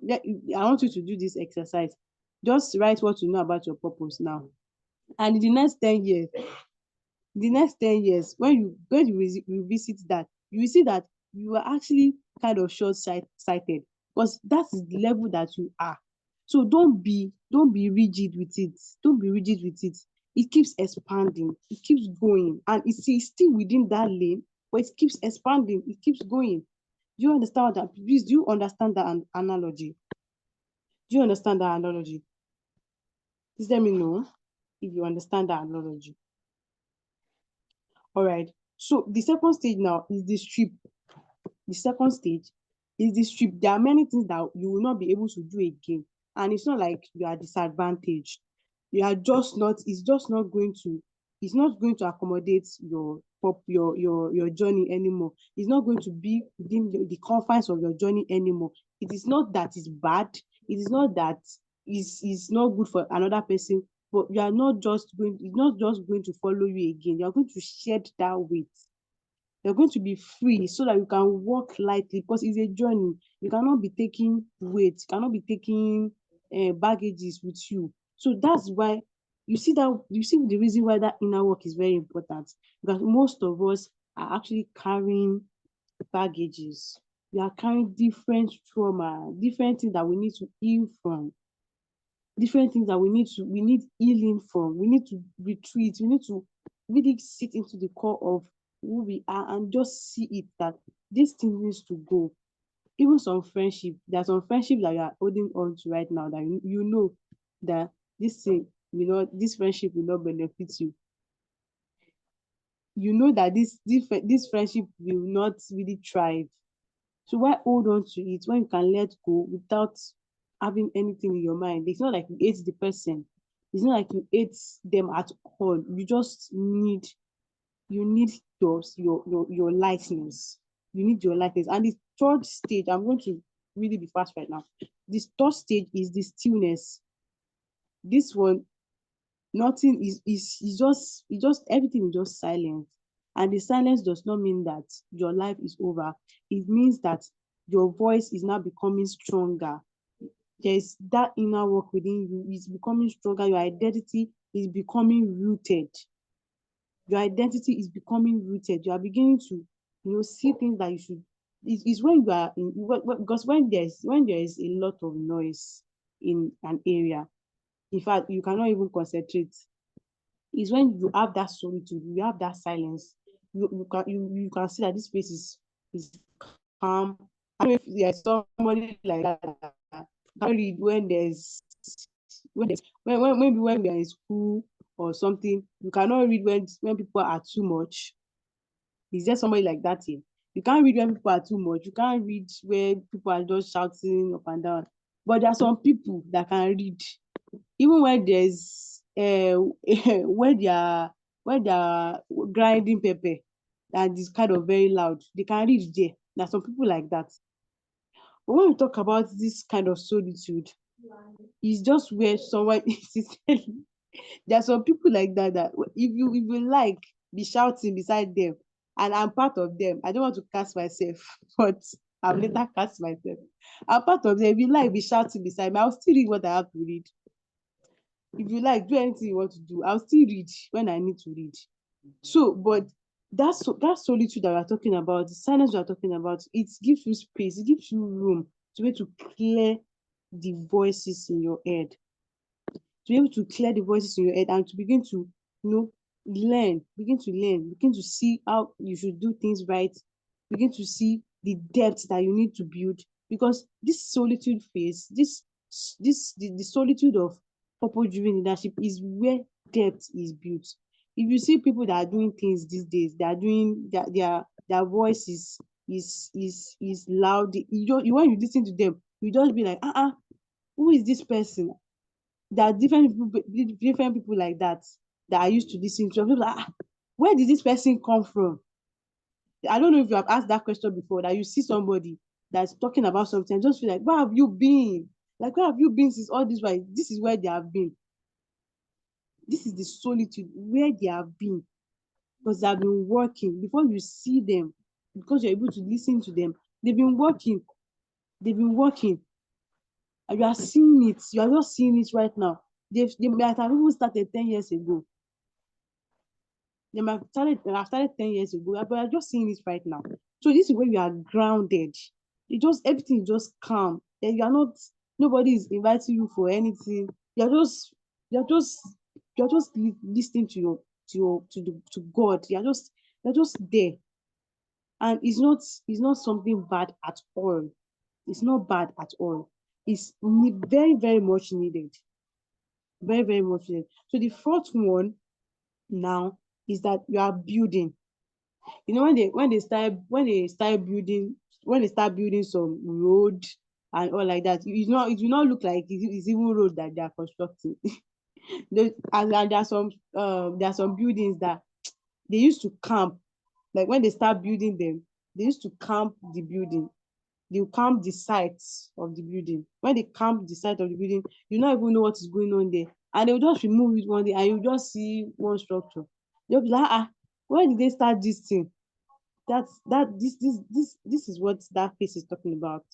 want you to do this exercise. Just write what you know about your purpose now, and in the next 10 years, when you revisit that, you will see that you are actually kind of short sighted, because that is the level that you are. So don't be rigid with it. Don't be rigid with it. It keeps expanding, it keeps going, and it's still within that lane, but it keeps expanding, it keeps going. Do you understand that? Please, do you understand that analogy? Do you understand that analogy? Please let me know if you understand that analogy. All right. So the second stage now is the strip. The second stage is the strip. There are many things that you will not be able to do again, and it's not like you are disadvantaged. You are just not. It's just not going to. It's not going to accommodate your journey anymore. It's not going to be within the confines of your journey anymore. It is not that it's bad. It is not that it's not good for another person. But you are not just going. It's not just going to follow you again. You are going to shed that weight. You're going to be free so that you can walk lightly, because it's a journey. You cannot be taking weight, you cannot be taking baggages with you. So that's why you see the reason why that inner work is very important, because most of us are actually carrying baggages. We are carrying different trauma, different things that we need to heal from, different things that we need healing from. We need to retreat, we need to really sit into the core of who we are and just see it that this thing needs to go. Even some friendship, there are some friendship that you are holding on to right now that you know that this thing, this friendship will not benefit you. You know that this friendship will not really thrive. So why hold on to it when you can let go without having anything in your mind? It's not like you hate the person. It's not like you hate them at all. You need your lightness. You need your lightness. And the third stage, I'm going to really be fast right now. This third stage is the stillness. This one, nothing is just everything is just silent. And the silence does not mean that your life is over. It means that your voice is now becoming stronger. There's that inner work within you is becoming stronger. Your identity is becoming rooted. Your identity is becoming rooted. You are beginning to see things that you should. It's when you are in, because when there is a lot of noise in an area, in fact you cannot even concentrate. Is when you have that solitude, you have that silence. You can see that this place is calm. I don't know if there's somebody like that can read when maybe when we are in school or something. You cannot read when people are too much. Is there somebody like that here? You can't read when people are too much. You can't read where people are just shouting up and down. But there are some people that can read even when there's when they are grinding pepper and it's kind of very loud. They can read there. There are some people like that. But when we talk about this kind of solitude, it's just where someone is. There are some people like that if you like be shouting beside them, and I'm part of them. I don't want to cast myself, but I've later catch myself. And part of them, if you like, be shouting beside me, I'll still read what I have to read. If you like, do anything you want to do, I'll still read when I need to read. So, but that solitude that we're talking about, the silence we're talking about, it gives you space, it gives you room to be able to clear the voices in your head, to be able to clear the voices in your head and to begin to, begin to see how you should do things right, begin to see the depth that you need to build. Because this solitude phase, the solitude of purpose-driven leadership is where depth is built. If you see people that are doing things these days, they are doing their voice is loud. When you listen to them, you just be like, who is this person? There are different people like that that I used to listen to. People like, where did this person come from? I don't know if you have asked that question before, that you see somebody that's talking about something, just feel like, where have you been? Like, where have you been since all this while? This is where they have been. This is the solitude where they have been, because they have been working. Before you see them, because you're able to listen to them, they've been working. They've been working. And you are seeing it. You are just seeing it right now. They might have even started 10 years ago. They might have started 10 years ago, but you're just seeing it right now. So this is where you are grounded. Everything is just calm. And you are not, nobody is inviting you for anything. You're just listening to God. You're just there. And it's not something bad at all. It's not bad at all. It's very, very much needed. Very, very much needed. So the fourth one now is that you are building. When they start building some road and all like that, it will not look like it's even road that they are constructing. And there are some buildings that they used to camp. Like when they start building them, they used to camp the building. They will camp the sites of the building. When they camp the site of the building, you don't even know what is going on there. And they'll just remove it one day and you just see one structure. They'll be like, where did they start this thing? This is what that phase is talking about.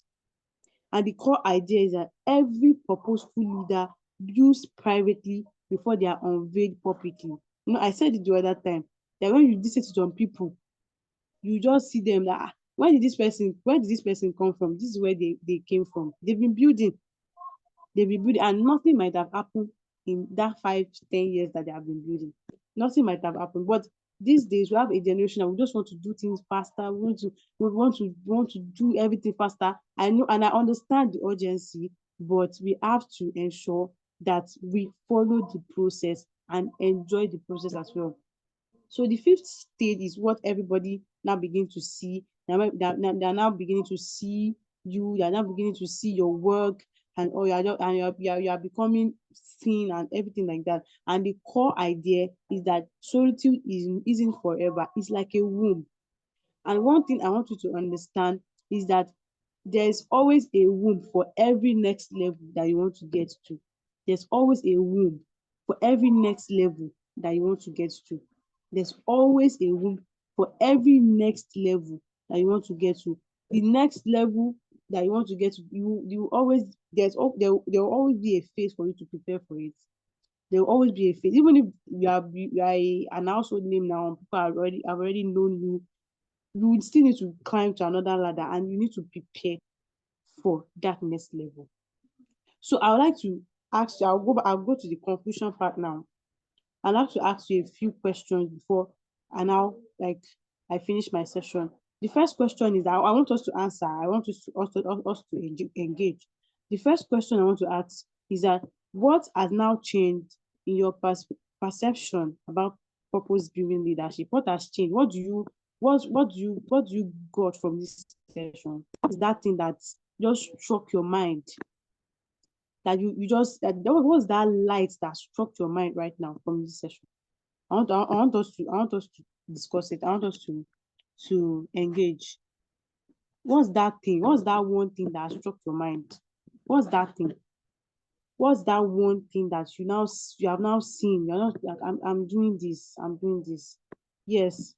And the core idea is that every purposeful leader builds privately before they are unveiled publicly. I said it the other time that when you listen to some people, you just see them like, where did this person come from? This is where they came from. They've been building, and nothing might have happened in that 5 to 10 years that they have been building. Nothing might have happened. But these days we have a generation that we just want to do things faster. We want to do everything faster. I know and I understand the urgency, but we have to ensure that we follow the process and enjoy the process as well. So the fifth stage is what everybody now begin to see. They're now beginning to see you. They're now beginning to see your work, and oh, you are becoming seen and everything like that. And the core idea is that solitude isn't forever. It's like a womb. And one thing I want you to understand is that there's always a womb for every next level that you want to get to. There's always a womb for every next level that you want to get to. There's always a womb for every next level that you want to get to. The next level that you want to get to, you always there will always be a phase for you to prepare for it. There will always be a phase, even if you are an household name now, people have already known you. You would still need to climb to another ladder, and you need to prepare for that next level. So I would like to ask you, I'll go to the conclusion part now. I'd like to ask you a few questions before I now I finish my session. The first question is that I want us to answer. I want us to engage. The first question I want to ask is that what has now changed in your perception about purpose-driven leadership? What has changed? What do you got from this session? What is that thing that just struck your mind? That you just what was that light that struck your mind right now from this session? I want us to discuss it. I want us to engage. What's that thing? What's that one thing that struck your mind? What's that thing? What's that one thing that you have now seen? You're not like, I'm doing this. I'm doing this. Yes,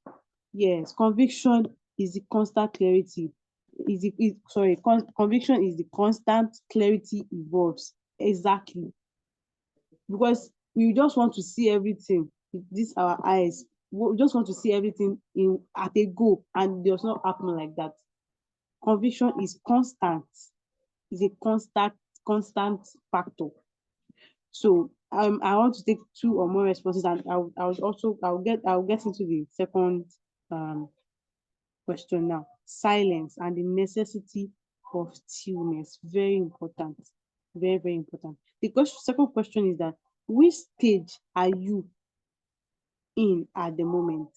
yes. Conviction is the constant clarity. Conviction is the constant, clarity evolves. Exactly. Because we just want to see everything with this our eyes. We just want to see everything in at a go, and it does not happen like that. Conviction is constant, is a constant factor. So I want to take two or more responses, and I'll get into the second um question now. Silence and the necessity of stillness. Very important. Very, very important. The second question is that, which stage are you in at the moment?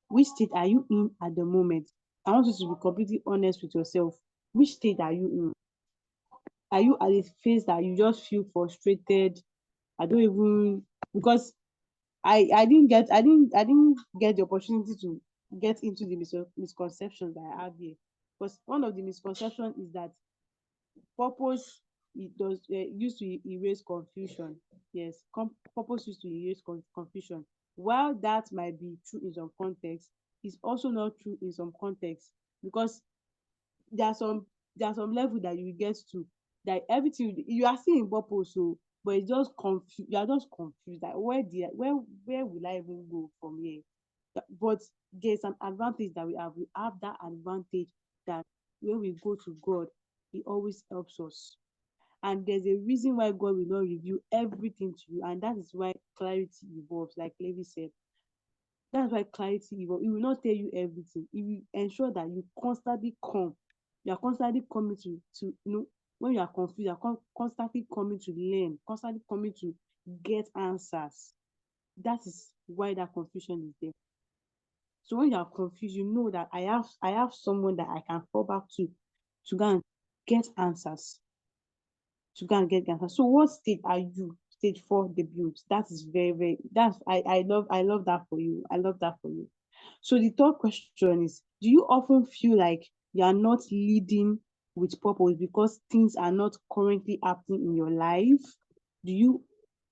Which stage are you in at the moment? I want you to be completely honest with yourself. Which stage are you in? Are you at a phase that you just feel frustrated? I don't even, because I didn't get the opportunity to get into the misconceptions that I have here. Because one of the misconceptions is that purpose, it does used to erase confusion. Yes, purpose used to erase confusion. While that might be true in some context, it's also not true in some context, because there are some level that you get to, that everything you are seeing purpose, so but it's just confused. You are just confused, like where will I even go from here? But there's an advantage that we have that advantage, that when we go to God, He always helps us. And there's a reason why God will not reveal everything to you, and that is why clarity evolves, like Levi said. That's why clarity evolves. It will not tell you everything. It will ensure that you constantly come. You are constantly coming when you are confused, you are constantly coming to learn, constantly coming to get answers. That is why that confusion is there. So when you are confused, you know that I have someone that I can fall back to go and get answers. To go and get the answer. So what stage are you? Stage 4 debut. That is very, very, that's I love that for you. I love that for you. So the third question is, do you often feel like you are not leading with purpose because things are not currently happening in your life? Do you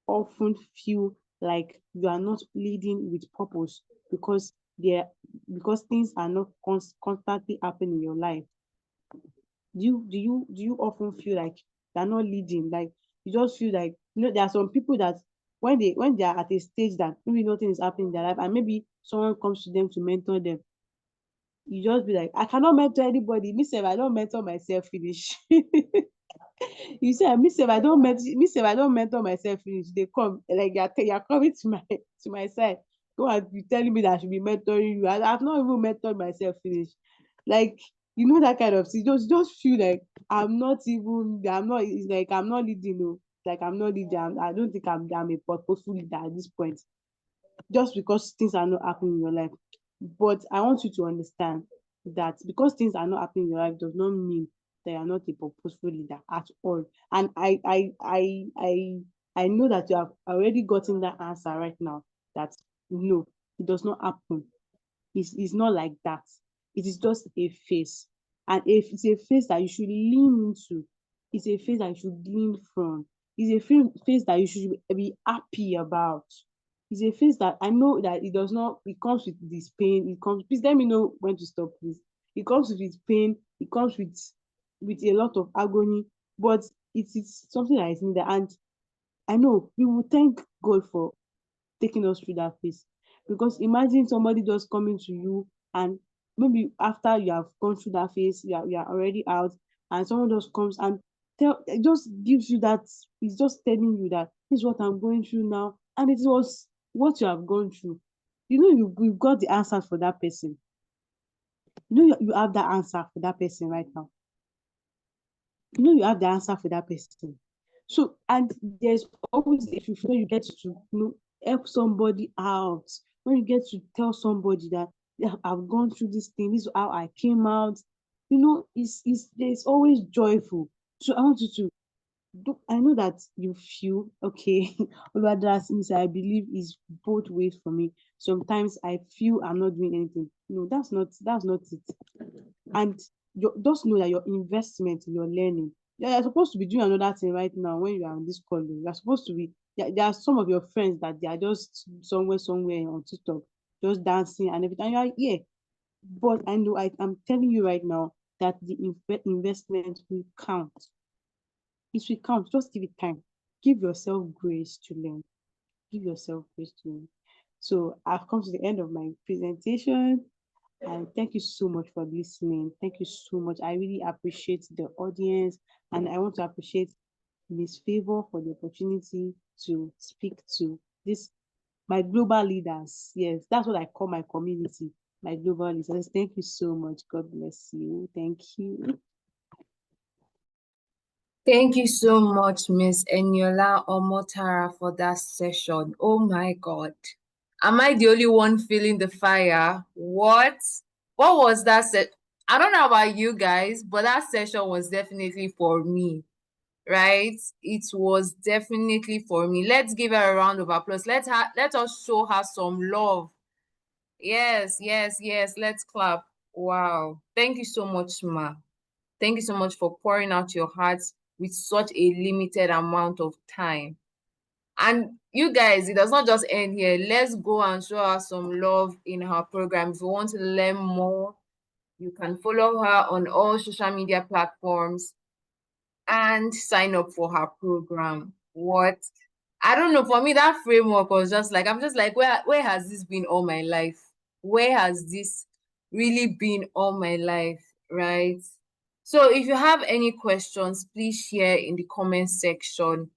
often feel like you are not leading with purpose because there because things are not constantly happening in your life? Do you often feel like they're not leading, like you just feel like, there are some people that when they are at a stage that maybe nothing is happening in their life, and maybe someone comes to them to mentor them, you just be like, I cannot mentor anybody, me sef I don't mentor myself finish. You say, me sef I don't mentor myself finish, they come like you're coming to my side, go and be telling me that I should be mentoring you. I've not even mentored myself finish. Like, that kind of thing, just feel like I'm not, it's like I'm not leading, like I'm not leading. I don't think I'm a purposeful leader at this point, just because things are not happening in your life. But I want you to understand that because things are not happening in your life does not mean that you're not a purposeful leader at all. And I know that you have already gotten that answer right now, that no, it does not happen. It's not like that. It is just a phase. And if it's a phase that you should lean into, it's a phase that you should glean from. It's a phase that you should be happy about. It's a phase that I know that it does not, it comes with this pain. It comes, please let me know when to stop, please. It comes with its pain, it comes with a lot of agony, but it is something that is needed. And I know we will thank God for taking us through that phase. Because imagine somebody just coming to you, and maybe after you have gone through that phase, you are already out, and someone just comes and it just gives you that, it's just telling you that this is what I'm going through now, and it was what you have gone through. You've got the answer for that person. You have that answer for that person right now. You have the answer for that person. So, and there's always a truth when you get to help somebody out, when you get to tell somebody that, "Yeah, I've gone through this thing, this is how I came out." It's always joyful. So I want you to I know that you feel okay. Over that since I believe is both ways for me. Sometimes I feel I'm not doing anything. No, that's not it. And just know that your investment in your learning, yeah, you're supposed to be doing another thing right now. When you are on this call, you're supposed to be, there are some of your friends that they are just somewhere on TikTok, just dancing and everything, and you are here. But I know, I'm telling you right now that the investment will count. It will count. Just give it time. Give yourself grace to learn. Give yourself grace to learn. So I've come to the end of my presentation. And thank you so much for listening. Thank you so much. I really appreciate the audience, and I want to appreciate Miss Favor for the opportunity to speak to this my global leaders. Yes, that's what I call my community, my global leaders. Thank you so much. God bless you. Thank you. Thank you so much, Miss Eniola Omotara, for that session. Oh my God. Am I the only one feeling the fire? What? What was that? I don't know about you guys, but that session was definitely for me, right? It was definitely for me. Let's give her a round of applause. Let us show her some love. Yes, yes, yes. Let's clap. Wow. Thank you so much, Ma. Thank you so much for pouring out your hearts with such a limited amount of time. And you guys, it does not just end here. Let's go and show her some love in her program. If you want to learn more, you can follow her on all social media platforms and sign up for her program. What? I don't know. For me, that framework was just like, I'm just like, where has this been all my life? Where has this really been all my life? Right? So if you have any questions, please share in the comment section.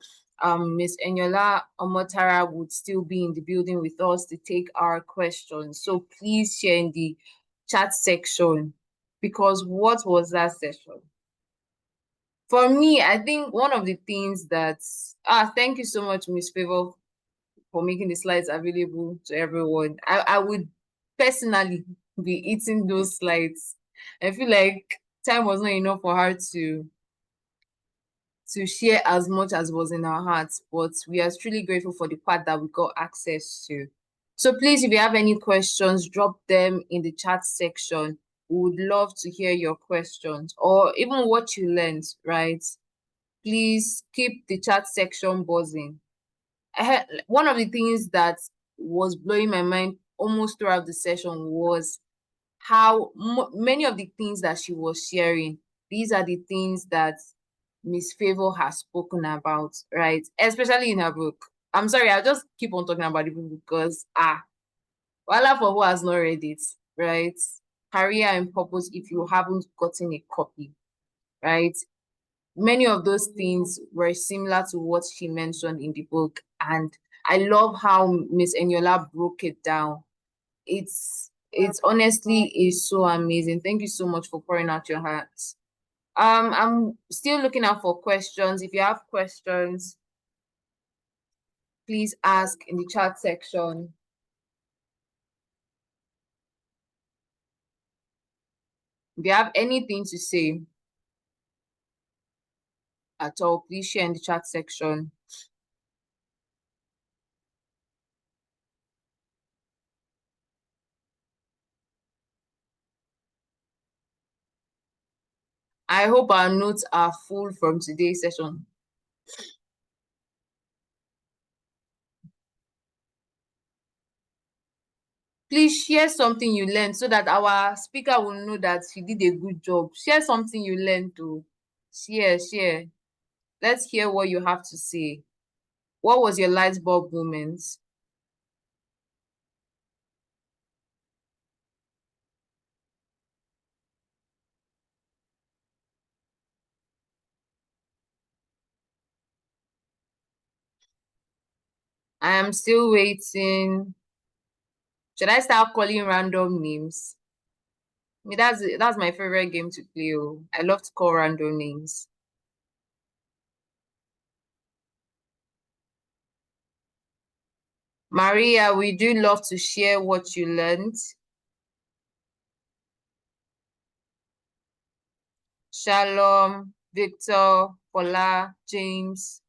Miss Eniola Omotara would still be in the building with us to take our questions. So please share in the chat section, because what was that session? For me, I think one of the things that thank you so much, Miss Favor, for making the slides available to everyone. I would personally be eating those slides. I feel like time was not enough for her to share as much as was in our hearts, but we are truly grateful for the part that we got access to. So please, if you have any questions, drop them in the chat section. We would love to hear your questions or even what you learned, right? Please keep the chat section buzzing. One of the things that was blowing my mind almost throughout the session was how many of the things that she was sharing, these are the things that Miss Favor has spoken about, right? Especially in her book. I'm sorry, I'll just keep on talking about the book because voila for who has not read it, right? Career and Purpose, if you haven't gotten a copy, right? Many of those things were similar to what she mentioned in the book. And I love how Miss Eniola broke it down. It's honestly is so amazing. Thank you so much for pouring out your hearts. I'm still looking out for questions. If you have questions, please ask in the chat section. If you have anything to say at all, please share in the chat section. I hope our notes are full from today's session. Please share something you learned so that our speaker will know that she did a good job. Share something you learned to share. Let's hear what you have to say. What was your light bulb moment? I am still waiting. Should I start calling random names? I mean, that's my favorite game to play. Oh, I love to call random names. Maria, we do love to share what you learned. Shalom, Victor, Paula, James.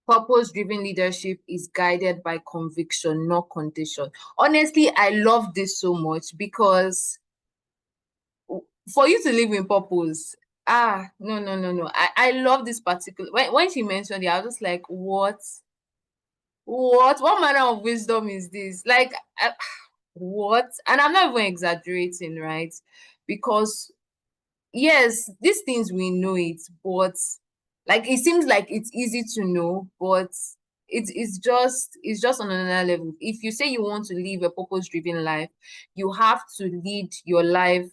Purpose-driven leadership is guided by conviction, not condition. Honestly, I love this so much because for you to live in purpose, no. I love this particular when she mentioned it, I was just like, what? What manner of wisdom is this? Like, what? And I'm not even exaggerating, right? Because yes, these things we know it, but like it seems like it's easy to know, but it's just on another level. If you say you want to live a purpose-driven life, you have to lead your life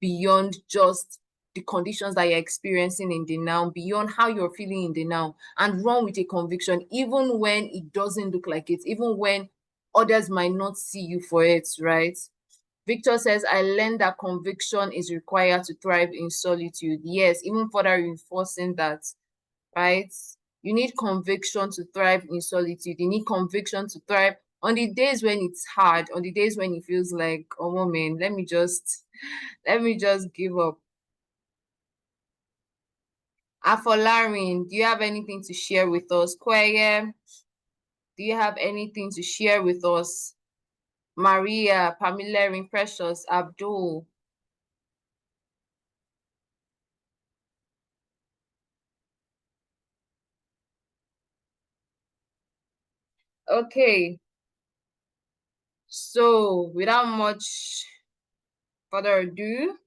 beyond just the conditions that you're experiencing in the now, beyond how you're feeling in the now, and run with a conviction, even when it doesn't look like it, even when others might not see you for it, right? Victor says, I learned that conviction is required to thrive in solitude. Yes, even further reinforcing that, right? You need conviction to thrive in solitude. You need conviction to thrive on the days when it's hard, on the days when it feels like, oh man, let me just give up. Afolarin, do you have anything to share with us? Kweye, do you have anything to share with us? Maria, Pamilerin, Precious, Abdul. Okay, so without much further ado,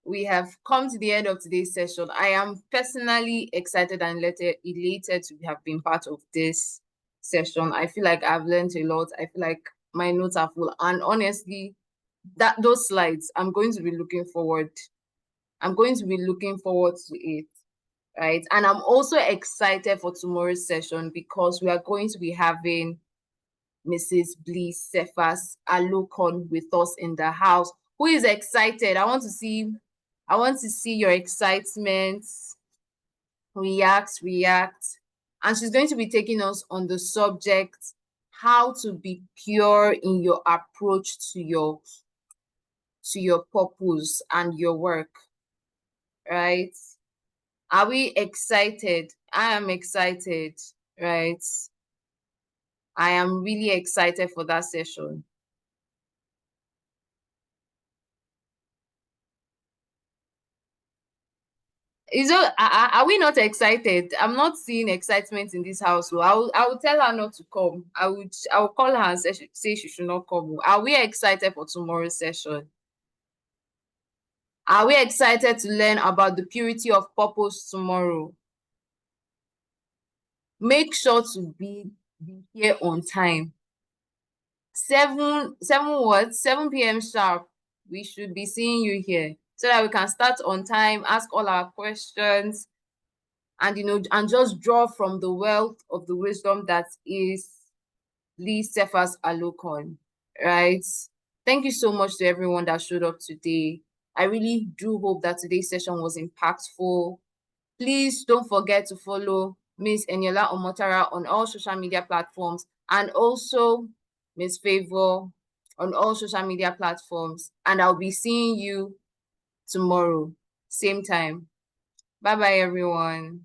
we have come to the end of today's session. I am personally excited and elated to have been part of this session. I feel like I've learned a lot. I feel like my notes are full. And honestly, those slides, I'm going to be looking forward. I'm going to be looking forward to it. Right. And I'm also excited for tomorrow's session because we are going to be having Mrs. Bliss Cephas Alokon with us in the house. Who is excited? I want to see your excitement. React. And she's going to be taking us on the subject how to be pure in your approach to your purpose and your work, right? Are we excited? I am excited, right? I am really excited for that session. Are we not excited? I'm not seeing excitement in this house. So I will tell her not to come. I will call her and say she should not come. Are we excited for tomorrow's session? Are we excited to learn about the purity of purpose tomorrow? Make sure to be here on time. 7 p.m. sharp. We should be seeing you here so that we can start on time, ask all our questions, and and just draw from the wealth of the wisdom that is Lee Cephas Alokon, right? Thank you so much to everyone that showed up today. I really do hope that today's session was impactful. Please don't forget to follow Miss Eniola Omotara on all social media platforms and also Miss Favor on all social media platforms. And I'll be seeing you tomorrow, same time. Bye bye, everyone.